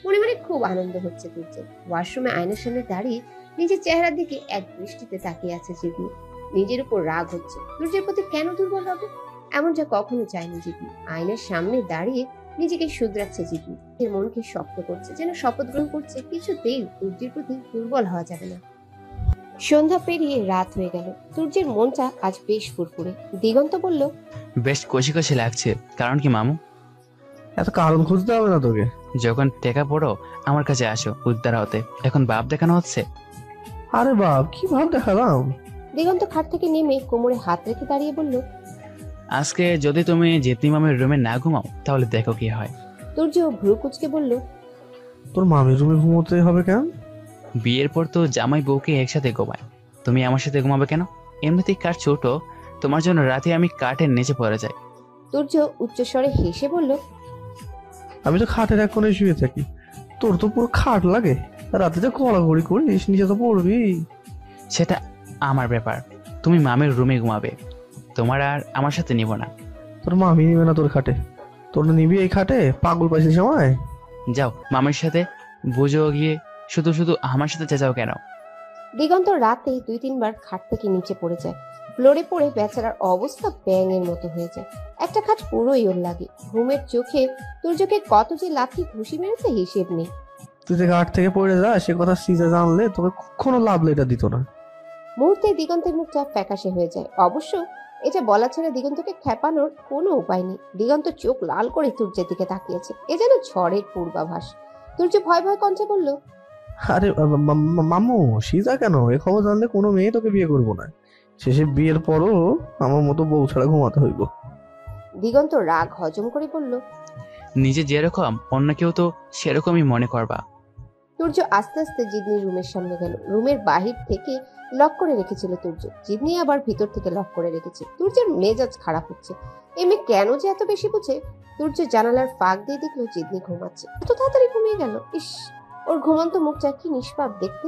মনে মনে খুব আনন্দ হচ্ছে তুর্য। ওয়াশরুমে আয়নার সামনে দাঁড়িয়ে নিজের চেহারার দিকে এক দৃষ্টিতে তাকিয়ে আছে জিদনি। নিজের উপর রাগ হচ্ছে। তুর্যের প্রতি কেন দুর্বল হবে? এমনটা কখনো চায়নি জিদনি। আয়নার সামনে দাঁড়িয়ে নিজেকে শুধরাচ্ছে জিদনি। এর মনকে শক্ত করছে, যেন শপথ গ্রহণ করছে কিছুতেই তুর্যের প্রতি দুর্বল হওয়া যাবে না। সন্ধ্যা পেরিয়ে রাত হয়ে গেল। সূর্যের মনটা আজ বেশ ফুরফুরে। দিগন্ত বলল, বেশ কষি কষি লাগছে। কারণ কি মামু? এত কারণ খুঁজতে হবে না তোকে। যখন টেকা পড়ো আমার কাছে আসো উদ্ধার হতে, এখন বাপ দেখানো হচ্ছে। আরে বাপ, কি ভাব দেখালাম? দিগন্ত খাট থেকে নেমে কোমরে হাত রেখে দাঁড়িয়ে বলল, আজকে যদি তুমি জিতনি মামের রুমে না ঘুমাও তাহলে দেখো কি হয়। সূর্য ভ্রু কুচকে বলল, তোর মামির রুমে ঘুমোতে হবে কেন? বিয়ের পর তো জামাই বউকে একসাথে ঘুমায়, তুমি আমার সাথে ঘুমাবে কেন? এমনিতেই কাঠ ছোট, তোমার জন্য রাতে আমি কাঠের নিচে পড়ে যাই। সূর্য উচ্চস্বরে হেসে বলল, আমি তো খাটের এক কোণে শুয়ে থাকি, তোর তো পুরো খাট লাগে। রাতে যে কড়াকড়ি করিস, নিচে তো পড়বি। সেটা আমার ব্যাপার, তুমি মামের রুমে ঘুমাবে, তোমার আর আমার সাথে নিব না। তোর মামি নিবে না তোর খাটে, তোর নিবি এই খাটে? পাগল পাইছিস সময়? যাও মামের সাথে, বুঝো গিয়ে। শুধু শুধু আমার সাথে চেঁচাও কেন? দিগন্ত রাতে 2-3 বার খাট থেকে নিচে পড়ে যায়। ফ্লোরে পড়ে বেচারার অবস্থা ব্যাঙের মতো হয়ে যায়। একটা খাট পুরোই ওর লাগে। ঘুমের চোখে সূর্যকে কত যে লাথি ঘুষি মেরেছে হিসেব নেই। তুই যে ঘাট থেকে পড়ে যা সে কথা সিজা জানলে তোকে কখনো লাভ লেটা দিত না। মুহূর্তে দিগন্তের মুখটা ফ্যাকাশে হয়ে যায়। অবশ্য এটা বলা ছাড়া দিগন্তকে খেপানোর কোনো উপায় নেই। দিগন্ত চোখ লাল করে সূর্যের দিকে তাকিয়েছে, এ যেন ঝড়ের পূর্বাভাস। সূর্য ভয় ভয় কণ্ঠে বলল, আরে মামু, সিজা কেন? এ খবর জানলে কোনো মেয়ে তোকে বিয়ে করবো না। শেষে বিয়ের পরও আমার মতো বউ ছাড়া ঘুমাতে হইব। দিগন্ত রাগ হজম করে বলল, নিজে যেরকম অন্য কেউ তো সেরকমই মনে করবা। সূর্য আস্তে আস্তে জিদনির রুমের সামনে গেল। রুমের বাহির থেকে লক করে রেখেছিল সূর্য, জিদনি আবার ভিতর থেকে লক করে রেখেছে। সূর্যের মেজাজ খারাপ হচ্ছে। এমনি কেন যে এত বেশি বুঝে। সূর্য জানালার ফাঁক দিয়ে দেখলো জিদনি ঘুমাচ্ছে। এত তাড়াতাড়ি ঘুমিয়ে গেল। ইস, ওর ঘুমন্ত মুখটা কি নিষ্পাপ দেখতে,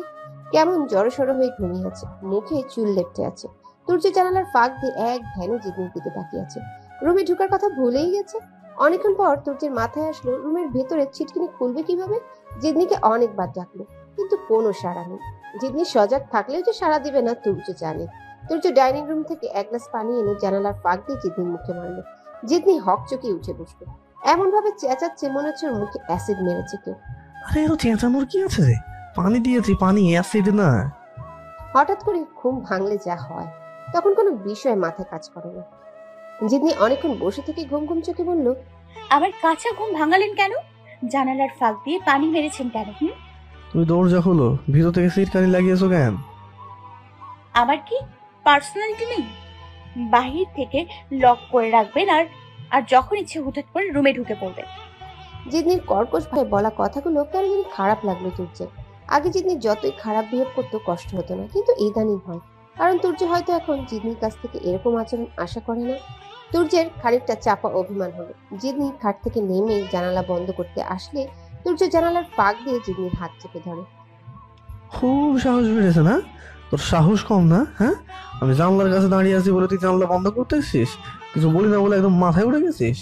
কেমন জড়সড় হয়ে ঘুমিয়ে আছে, মুখে চুল লেপটে আছে। সূর্য জানালার ফাঁক দিয়ে এক ধ্যানে জিদনির দিকে তাকিয়ে আছে। রুমে ঢুকার কথা ভুলেই গেছে। অনেকক্ষণ পর সূর্যের মাথায় আসলো রুমের ভেতরে ছিটকিনি খুলবে কিভাবে। জিদনিকে অনেকবার ডাকলো, কিন্তু কোনো সাড়া নেই। জিতনি সজাগ থাকলেও যে সাড়া দিবে না তুর্য জানে। তুর্য ডাইনিং রুম থেকে এক গ্লাস পানি এনে জানালার ফাঁক দিয়ে জিতনির মুখে মারলো। জিতনি হকচকিয়ে উঠে বসলো। এমন ভাবে চেঁচাচ্ছে মনে হচ্ছে ওর মুখে অ্যাসিড মেরেছে কেউ। আরে এত চেঁচানোর কি আছে রে? পানি দিয়েছি, পানি অ্যাসিড না। হঠাৎ করে ঘুম ভাঙলে যা হয়, তখন কোনো বিষয় মাথায় কাজ করে না। জিতনি অনেকক্ষণ বসে থেকে ঘুম ঘুম চোখে বলল, আবার কাঁচা ঘুম ভাঙালেন কেন? জানালার ফাঁক দিয়ে পানি মেরেছেন কেন? তুমি দরজা খোলো, ভিতর থেকে সিটকানি লাগিয়েছো কেন? আমার কি পার্সোনালিটি নেই? বাহির থেকে লক করে রাখবেন আর আর যখন ইচ্ছে হুটহাট করে রুমে ঢুকে পড়বেন। জিতনির কর্কশ ভাবে বলা কথাগুলো কেন যেন খারাপ লাগলো তুর্যের। আগে জিতনি যতই খারাপ বিহেভ করতো কষ্ট হতো না, কিন্তু ইদানিং হয়। কারণ তুর্য হয়তো এখন জিতনির কাছ থেকে এরকম আচরণ আশা করে না। তুর্যের খানিকটা চাপা অভিমান হলো। জিতনি খাট থেকে নেমে জানালা বন্ধ করতে আসলে তুর্য জানালার ফাঁক দিয়ে জিতনির হাত চেপে ধরে। খুব সাহস বেড়েছে না? তোর সাহস কম না? হ্যাঁ, আমি জানলার কাছে দাঁড়িয়ে আছি বলে তুই জানলা বন্ধ করতে এসেছিস? কিছু বলি না বলে একদম মাথায় উঠে গেছিস?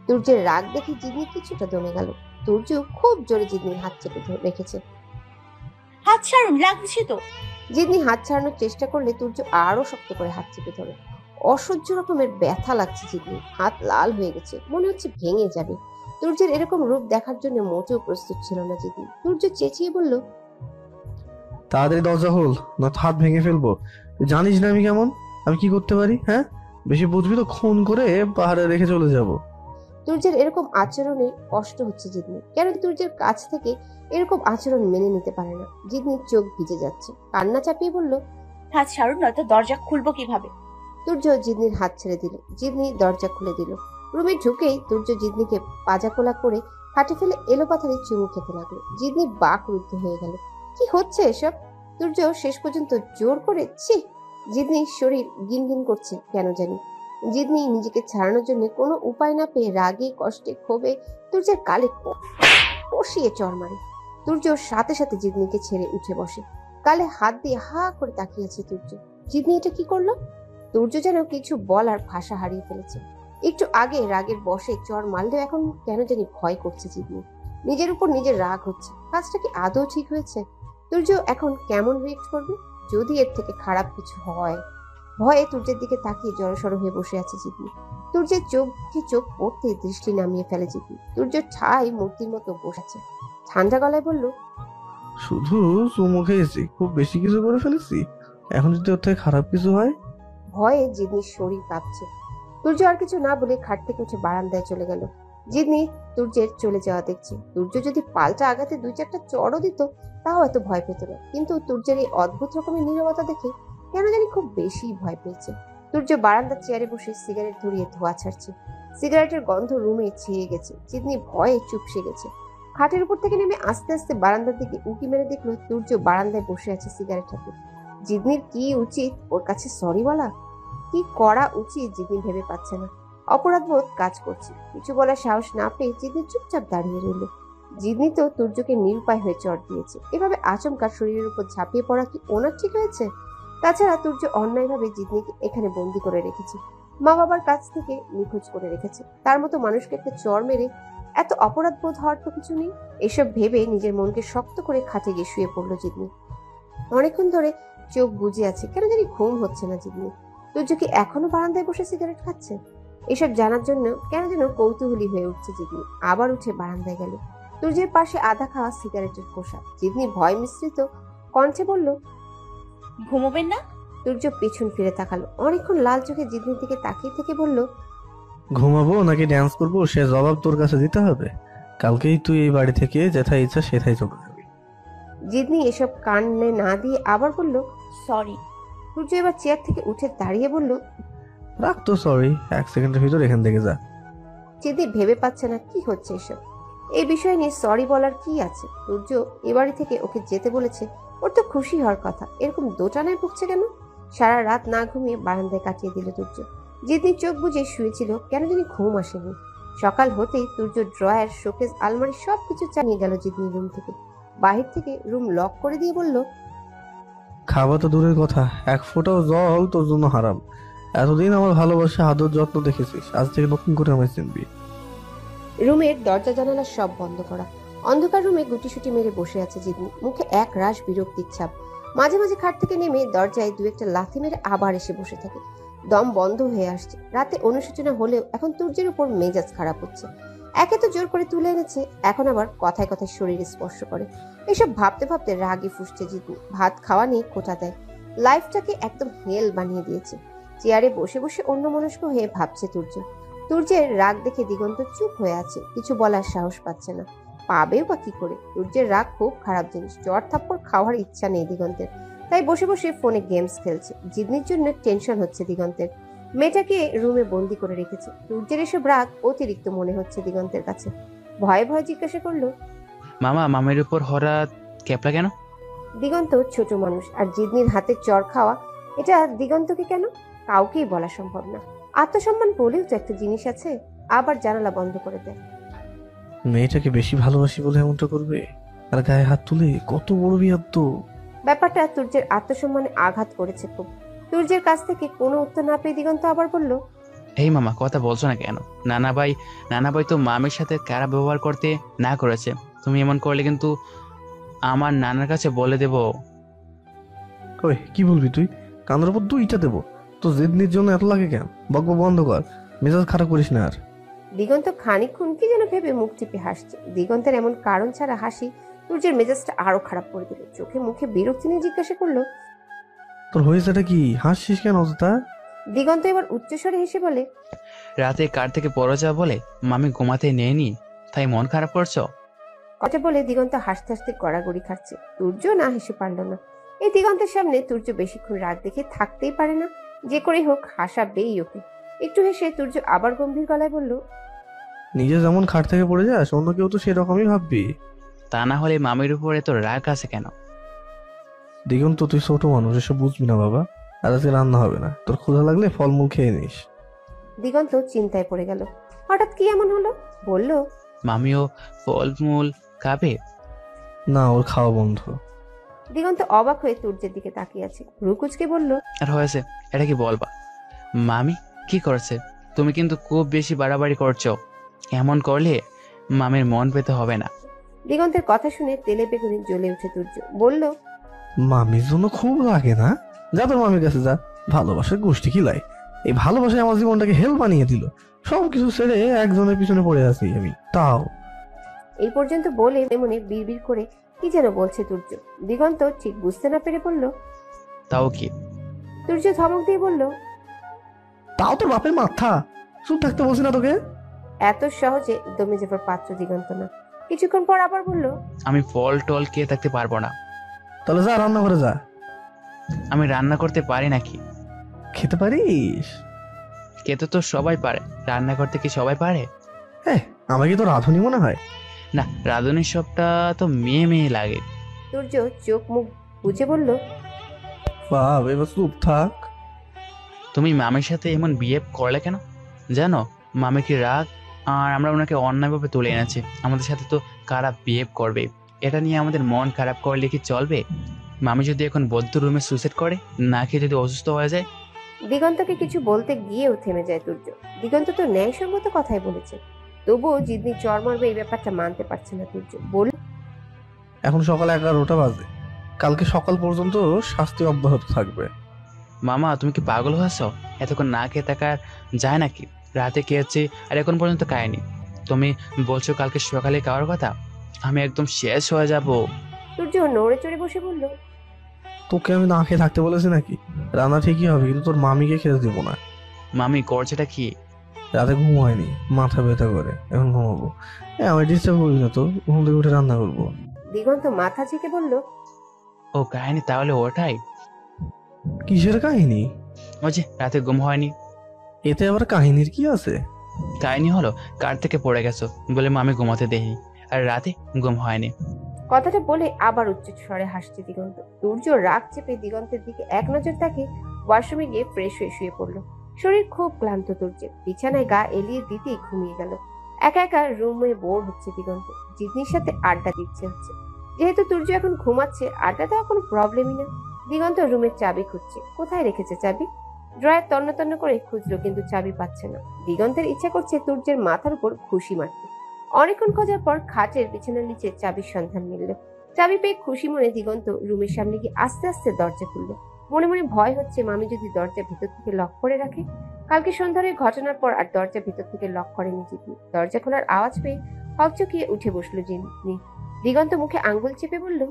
তুর্যের রাগ দেখে জিতনি কিছুটা দমে গেল। তুর্য খুব জোরে জিতনির হাত চেপে রেখেছে। হাত ছাড়ুন, লাগছে তো। জিতনি হাত ছাড়ানোর চেষ্টা করলে তুর্য আরো শক্ত করে হাত চেপে ধরে। অসহ্য রকমের ব্যথা লাগছে জিতনি, হাত লাল হয়ে গেছে, মনে হচ্ছে ভেঙে যাবে। তুর্যের এরকম রূপ দেখার জন্য মোটেও প্রস্তুত ছিল না জিতনি। তুর্য চেঁচিয়ে বলল, তাড়াতাড়ি দরজা খোল, না হাত ভেঙে ফেলবো। তুই জানিস না আমি কেমন, আমি কি করতে পারি? হ্যাঁ, বেশি বুঝবি তো খুন করে পাহাড়ে রেখে চলে যাব। তুর্যের এরকম আচরণে কষ্ট হচ্ছে জিতনি। কেন তুর্যের কাছ থেকে এরকম আচরণ মেনে নিতে পারে না। জিতনির চোখ ভিজে যাচ্ছে, কান্না চাপিয়ে বলল, হাত ছাড়ুন, নয়তো দরজা খুলবো কিভাবে? তুর্য জিতনির হাত ছেড়ে দিল। জিতনি দরজা খুলে দিল। রুমে ঢুকেই তুর্য জিতনিকে পাজাকোলা করে খাটে ফেলে এলোপাথারি চুমু খেতে লাগলো। জিতনি বাকরুদ্ধ হয়ে গেল। কি হচ্ছে এসব? তুর্য শেষ পর্যন্ত জোর করে জিতনির শরীর গিনগিন করছে কেন জানি। জিতনি নিজেকে ছাড়ানোর জন্য কোনো উপায় না পেয়ে রাগে কষ্টে ক্ষোভে তুর্যের গালে কষিয়ে চড় মারে। তুর্য সাথে সাথে জিতনিকে ছেড়ে উঠে বসে। গালে হাত দিয়ে হা করে তাকিয়ে আছে তুর্য। জিতনি এটা কি করলো? তুর্য যেন কিছু বলার ভাষা হারিয়ে ফেলেছে। একটু আগে রাগের বশে চড় মারলেও এখন কেন জানি ভয় করছে জিতনি। নিজের উপর নিজের রাগ হচ্ছে। কাজটা কি আদৌ ঠিক হয়েছে? তুর্য এখন কেমন রিয়েক্ট করবে যদি এর থেকে খারাপ কিছু হয়? ভয়ে তুর্যের দিকে তাকিয়ে জড়সড় হয়ে বসে আছে জিতনি। তুর্যের চোখে চোখ পড়তে দৃষ্টি নামিয়ে ফেলে জিতনি। তুর্য ঠাই মূর্তির মতো বসে আছে। ঠান্ডা গলায় বলল, শুধু চুমু খেয়েছি, খুব বেশি কিছু করে ফেলেছি? এখন যদি ওর থেকে খারাপ কিছু হয়? ভয়ে জিতনির শরীর কাঁপছে। তুর্য আর কিছু না বলে খাট থেকে উঠে বারান্দায় চলে গেল। জিতনি তুর্যের চলে যাওয়া দেখছে। তুর্য যদি পাল্টা আঘাতে 2-4টা চড়ও দিত তাও এত ভয় পেত না, কিন্তু তুর্যের এই অদ্ভুত রকমের নীরবতা দেখে কেন জানি খুব বেশি ভয় পেয়েছে। তুর্য বারান্দার চেয়ারে বসে সিগারেট ধরিয়ে ধোঁয়া ছাড়ছে। সিগারেটের গন্ধ রুমে ছেয়ে গেছে। জিতনি ভয়ে চুপসে গেছে। খাটের উপর থেকে নেমে আস্তে আস্তে বারান্দার দিকে উঁকি মেরে দেখলো তুর্য বারান্দায় বসে আছে সিগারেট হাতে। জিতনির কি উচিত? ওর কাছে সরি বলা? কি করা উচিত জিতনি ভেবে পাচ্ছে না। অপরাধবোধ কাজ করছে। কিছু বলার সাহস না পেয়ে জিতনি চুপচাপ দাঁড়িয়ে রইল। জিতনি তো তুর্যকে নিরুপায় হয়ে চড় দিয়েছে। এভাবে আচমকা শরীরের উপর ঝাঁপিয়ে পড়া কি ওনার ঠিক হয়েছে? তাছাড়া তুর্য অন্যায়ভাবে জিতনিকে এখানে বন্দি করে রেখেছে, মা বাবার কাছ থেকে নিখোঁজ করে রেখেছে। তার মতো মানুষকে একটা চড় মেরে এত অপরাধ বোধ হওয়ার তো কিছু নেই। এসব ভেবে নিজের মনকে শক্ত করে খাটে গিয়ে শুয়ে পড়লো জিতনি। অনেকক্ষণ ধরে চোখ বুজে আছে, কেন জানি ঘুম হচ্ছে না জিতনি। তুর্য কি এখনো বারান্দায় বসে সিগারেট খাচ্ছে? এসব জানার জন্য কেন যেন কৌতূহলী হয়ে উঠছে জিতনি। আবার উঠে বারান্দায় গেল। তুর্যের পাশে আধা খাওয়া সিগারেটের খোসা। জিতনি ভয় মিশ্রিত কণ্ঠে বলল, ঘুমোবেন না? তুর্য পেছন ফিরে তাকালো। অনেকক্ষণ লাল চোখে জিতনির দিকে তাকিয়ে থেকে বলল, ঘুমাবো নাকি ড্যান্স করবো সে জবাব তোর কাছে দিতে হবে। কালকেই তুই এই বাড়ি থেকে যেথায় ইচ্ছা সেথায় চলে যাবি। জিতনি এসব কানে না দিয়ে আবার বলল, সরি। তুর্য এবার চেয়ার থেকে উঠে দাঁড়িয়ে বলল, রাখ তো সরি, 1 সেকেন্ডের ভিতর এখান থেকে যা। জিতনি ভেবে পাচ্ছে না কি হচ্ছে এসব। এই বিষয় নিয়ে সরি বলার কি আছে? তুর্য এ বাড়ি থেকে ওকে যেতে বলেছে, ওর তো খুশি হওয়ার কথা। এরকম দোটানায় ভুগছে কেন? সারা রাত না ঘুমিয়ে বারান্দায় কাটিয়ে দিল তুর্য। জিতনি চোখ বুজে শুয়েছিল, কেন জানি ঘুম আসেনি। সকাল হতেই তুর্য ড্রয়ার, শোকেস, আলমারি সবকিছু চালিয়ে গেল জিতনির রুম থেকে। বাহির থেকে রুম লক করে দিয়ে বলল, খাওয়া তো দূরের কথা, 1 ফোঁটাও জল তোর জন্য হারাম। এতদিন আমার ভালোবাসা আদর যত্ন দেখেছিস, আজ থেকে নতুন করে আমায় চিনবি। রুমের দরজা জানালা সব বন্ধ করা। অন্ধকার রুমে গুটিসুটি মেরে বসে আছে জিদনি, মুখে এক রাশ বিরক্তির ছাপ। মাঝে মাঝে খাট থেকে নেমে দরজায় দু একটা লাথি মেরে আবার এসে বসে থাকে। দম বন্ধ হয়ে আসছে। রাতে অনুশোচনা হলেও এখন তুর্যের উপর মেজাজ খারাপ হচ্ছে। একে তো জোর করে তুলে এনেছে, এখন আবার কথায় কথায় শরীরে স্পর্শ করে। এসব ভাবতে ভাবতে রাগে ফুসছে জিদনি। ভাত খাওয়া নিয়ে খোঁটা দেয়। লাইফটাকে একদম হেল বানিয়ে দিয়েছে। চেয়ারে বসে বসে অন্যমনস্ক হয়ে ভাবছে তুর্য। তুর্যের রাগ দেখে দিগন্ত চুপ হয়ে আছে, কিছু বলার সাহস পাচ্ছে না। পাবেও বা কি করে? তুর্যের রাগ খুব খারাপ জিনিস। চড় থাপ্পড় খাওয়ার ইচ্ছা নেই দিগন্তের, তাই বসে বসে ফোনে গেমস খেলছে। জিদনির জন্য টেনশন হচ্ছে দিগন্তের। মেয়েটাকে রুমে বন্দি করে রেখেছে। তুর্যের এসব রাগ অতিরিক্ত মনে হচ্ছে দিগন্তের কাছে। ভয়ে ভয়ে জিজ্ঞাসা করলো, মামা মামের উপর হঠাৎ ক্যাপলা কেন? দিগন্ত ছোট মানুষ, আর জিদনির হাতে চড় খাওয়া এটা দিগন্তকে কেন কাউকেই বলা সম্ভব না। আত্মসম্মান বলেও তো একটা জিনিস আছে। আবার জানালা বন্ধ করে দেয়। মেয়েটাকে বেশি ভালোবাসি বলে এমনটা করবে? আর গায়ে হাত তুলে কত বড় বিয়াদ্দ! ব্যাপারটা তুর্যের আত্মসম্মানে আঘাত করেছে খুব। তুর্যের কাছ থেকে কোনো উত্তর না পেয়ে দিগন্ত আবার বলল, এই মামা কথা বলছো না কেন? নানা ভাই তো মামির সাথে খারাপ ব্যবহার করতে না করেছে। তুমি এমন করলে কিন্তু আমার নানার কাছে বলে দেব। ওই কি বলবি তুই? কানের উপর দুইটা দেবো। তো জিদনির জন্য এত লাগে কেন? বকবক বন্ধ কর, মেজাজ খারাপ করিস না আর। দিগন্ত খানিকক্ষণ কি যেন ভেবে মুখ টিপে হাসছে। দিগন্তের এমন কারণ ছাড়া হাসি তুর্যের মেজাজটা আরো খারাপ করে দিল। চোখে মুখে বিরক্তি নিয়ে জিজ্ঞাসা করলো, তোর হয়েছেটা কি? হাসছিস কেন অযথা? দিগন্ত এবার উচ্চস্বরে হেসে বলে, রাতে কার থেকে পড়ে যাওয়া বলে মামি ঘুমাতে নেয়নি, তাই মন খারাপ করছো? কথা বলে দিগন্ত হাসতে হাসতে গড়াগড়ি খাচ্ছে। তুর্য না হেসে পারল না। এই দিগন্তের সামনে তুর্য বেশিক্ষণ রাগ দেখে থাকতেই পারে না। যে করে হোক হাসাবেই ওকে। একটু হেসে তুর্য আবার গম্ভীর গলায় বলল, নিজে যেমন খাট থেকে পড়ে যাস, অন্য কেউ তো সেরকমই ভাববি। তা না হলে মামির উপরে তো রাগ আছে কেন? দিগন্ত তুই ছোট মানুষ, এসব বুঝবি না বাবা। আর আজকে রান্না হবে না, তোর ক্ষুধা লাগলে ফলমূল খেয়ে নিস। দিগন্ত চিন্তায় পড়ে গেল। হঠাৎ কি এমন হলো? বলল, মামিও ফলমূল খাবে? না, ওর খাওয়া বন্ধ। দিগন্ত অবাক হয়ে তুর্যের দিকে তাকিয়ে আছে। রুকুচকে বলল, আর হয়েছে, এটা কি বলবা? মামি কি করেছে? তুমি কিন্তু খুব বেশি বাড়াবাড়ি করছো। এমন করলে মামির মন পেতে হবে না। দিগন্তের কথা শুনে তেলে বেগুনে জ্বলে উঠে তুর্য। বলল, মামির জন্য খুব লাগে না? যা তোর মামির কাছে যা। ভালোবাসার গোষ্ঠী কিলাই। এই ভালোবাসায় আমার জীবনটাকে হেল বানিয়ে দিল। সবকিছু ছেড়ে একজনের পিছনে পড়ে আছি আমি, তাও। এই পর্যন্ত বলে মনে বিড়বিড় করে কি যেন বলছে তুর্য। দিগন্ত ঠিক বুঝতে না পেরে বলল, তাও কি? তুর্য ধমক দিয়ে বলল, তাও তোর বাপের মাথা। চুপ থাকতে বলছি না তোকে? এত সহজে দমে যাবার পাত্র দিগন্ত না। কিছুক্ষণ পর আবার বলল, আমি ফল টল খেয়ে থাকতে পারবো না। তাহলে যা, রান্না করে যা। আমি রান্না করতে পারি নাকি? খেতে পারিস? খেতে তো সবাই পারে, রান্না করতে কি সবাই পারে? হ্যাঁ, আমাকে তো রাঁধুনি মনে হয়। না, রাঁধুনির সবটা তো মেয়ে মেয়ে লাগে। তুর্য চোখ মুখ বুঝে বলল, বাপ, এবার চুপ থাক। তুমি মামির সাথে এমন বিহেভ করলে কেন? জানো মামি কি রাগ, আর আমরা ওনাকে অন্যায়ভাবে তুলে এনেছি। আমাদের সাথে তো খারাপ বিহেভ করবে, এটা নিয়ে আমাদের মন খারাপ করলে কি চলবে? মামি যদি এখন বদ্ধ রুমে সুইসাইড করে, না খেয়ে যদি অসুস্থ হয়ে যায়? দিগন্তকে কিছু বলতে গিয়েও থেমে যায় তুর্য। দিগন্ত তো ন্যায়সঙ্গত কথাই বলেছে, তবুও জিদনি চর মারবে এই ব্যাপারটা মানতে পারছে না তুর্য। বলল, এখন সকাল 11টা বাজে। কালকে সকাল পর্যন্ত শাস্তি অব্যাহত থাকবে। মামা তুমি কি পাগল হয়েছ? এতক্ষণ না খেয়ে থাকা যায় নাকি? রাতে খেয়েছি আর এখন পর্যন্ত খায়নি। তুমি বলছো কালকে সকালে খাওয়ার কথা? আমি একদম শেষ হয়ে যাব। তুর্য নড়ে চড়ে বসে বলল, তোকে আমি না খেয়ে থাকতে বলেছি নাকি? রান্না ঠিকই হবে, কিন্তু তোর মামিকে খেতে দেবো না। মামি করছেটা কি? রাতে ঘুম হয়নি, মাথা ব্যথা করে, এখন ঘুমাবো। আমি ডিস্টার্ব করবি না তো, ঘুম থেকে উঠে রান্না করবো। দিগন্ত মাথা ঝেঁকে বলল, ও কাহিনী তাহলে ওটাই? কিসের কাহিনী? ওই যে রাতে ঘুম হয়নি। এতে আবার কাহিনীর কি আছে? কাহিনী হলো কার থেকে পড়ে গেছো বলে মামি ঘুমাতে দেয়নি, আর রাতে ঘুম হয়নি। কথাটা বলে আবার উচ্চ স্বরে হাসছে দিগন্ত। তুর্য রাগ চেপে দিগন্তের দিকে এক নজর তাকে ওয়াশরুমে গিয়ে ফ্রেশ হয়ে শুয়ে পড়লো। শরীর খুব ক্লান্ত তুর্যের, বিছানায় গা এলিয়ে দিতেই ঘুমিয়ে গেল। একা একা রুমে বোর হচ্ছে দিগন্ত। জিদনির সাথে আড্ডা দিচ্ছে হচ্ছে। যেহেতু তুর্য এখন ঘুমাচ্ছে, আড্ডা দেওয়া কোনো প্রবলেমই না। দিগন্ত রুমের চাবি খুঁজছে। কোথায় রেখেছে চাবি? ড্রয়ার তন্ন তন্ন করে খুঁজলো, কিন্তু চাবি পাচ্ছে না। দিগন্তের ইচ্ছা করছে তুর্যের মাথার উপর ঘুষি মারতে, অনেকক্ষণ খোঁজার পর খাটের বিছানার নিচে চাবির সন্ধান মিলল। চাবি পেয়ে খুশি মনে দিগন্ত রুমের সামনে গিয়ে আস্তে আস্তে দরজা খুলল। মনে মনে ভয় হচ্ছে মামি যদি দরজা ভিতর থেকে লক করে রাখে। কালকে সন্ধ্যার ওই ঘটনার পর আর দরজা ভিতর থেকে লক করেনি জিতনি। দরজা খোলার আওয়াজ পেয়ে হকচকিয়ে উঠে বসলো জিতনি। দিগন্ত মুখে আঙ্গুল চেপে বলল,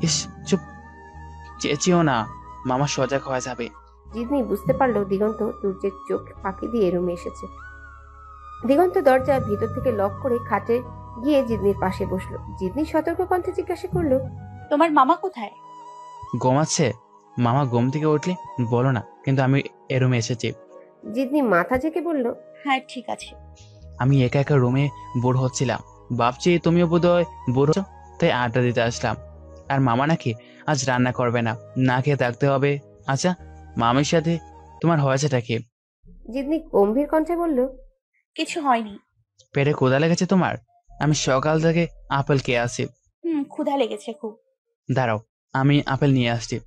ইস চুপ, চেঁচিও না, মামা সজাগ হয়ে যাবে। জিতনি বুঝতে পারলো দিগন্ত সূর্যের চোখ ফাঁকি দিয়ে রুমে এসেছে। দিগন্ত দরজা ভিতর থেকে লক করে খাটে গিয়ে জিতনির পাশে বসলো। জিতনি সতর্ক কণ্ঠে জিজ্ঞাসা করলো, তোমার মামা কোথায়? ঘুমাচ্ছে। মামা ঘুম থেকে উঠলে বলো না, কিন্তু আমি এ রুমে এসেছি। জিতনি মাথা ঝেঁকে বলল, হ্যাঁ ঠিক আছে। আমি একা একা রুমে বোর হচ্ছিলাম, ভাবছি তুমিও বোধহয় বোর হচ্ছ, তাই আড্ডা দিতে আসলাম। আর মামা নাকি আজ রান্না করবে না, না খেয়ে থাকতে হবে। আচ্ছা, মামির সাথে তোমার হয়েছেটা কি? জিতনি গম্ভীর কণ্ঠে বলল, কিছু হয়নি। পেটে ক্ষুধা লেগেছে তোমার? আমি সকাল থেকে আপেল খেয়ে আসি। ক্ষুধা লেগেছে খুব। দাঁড়াও, আমি আপেল নিয়ে আসছি।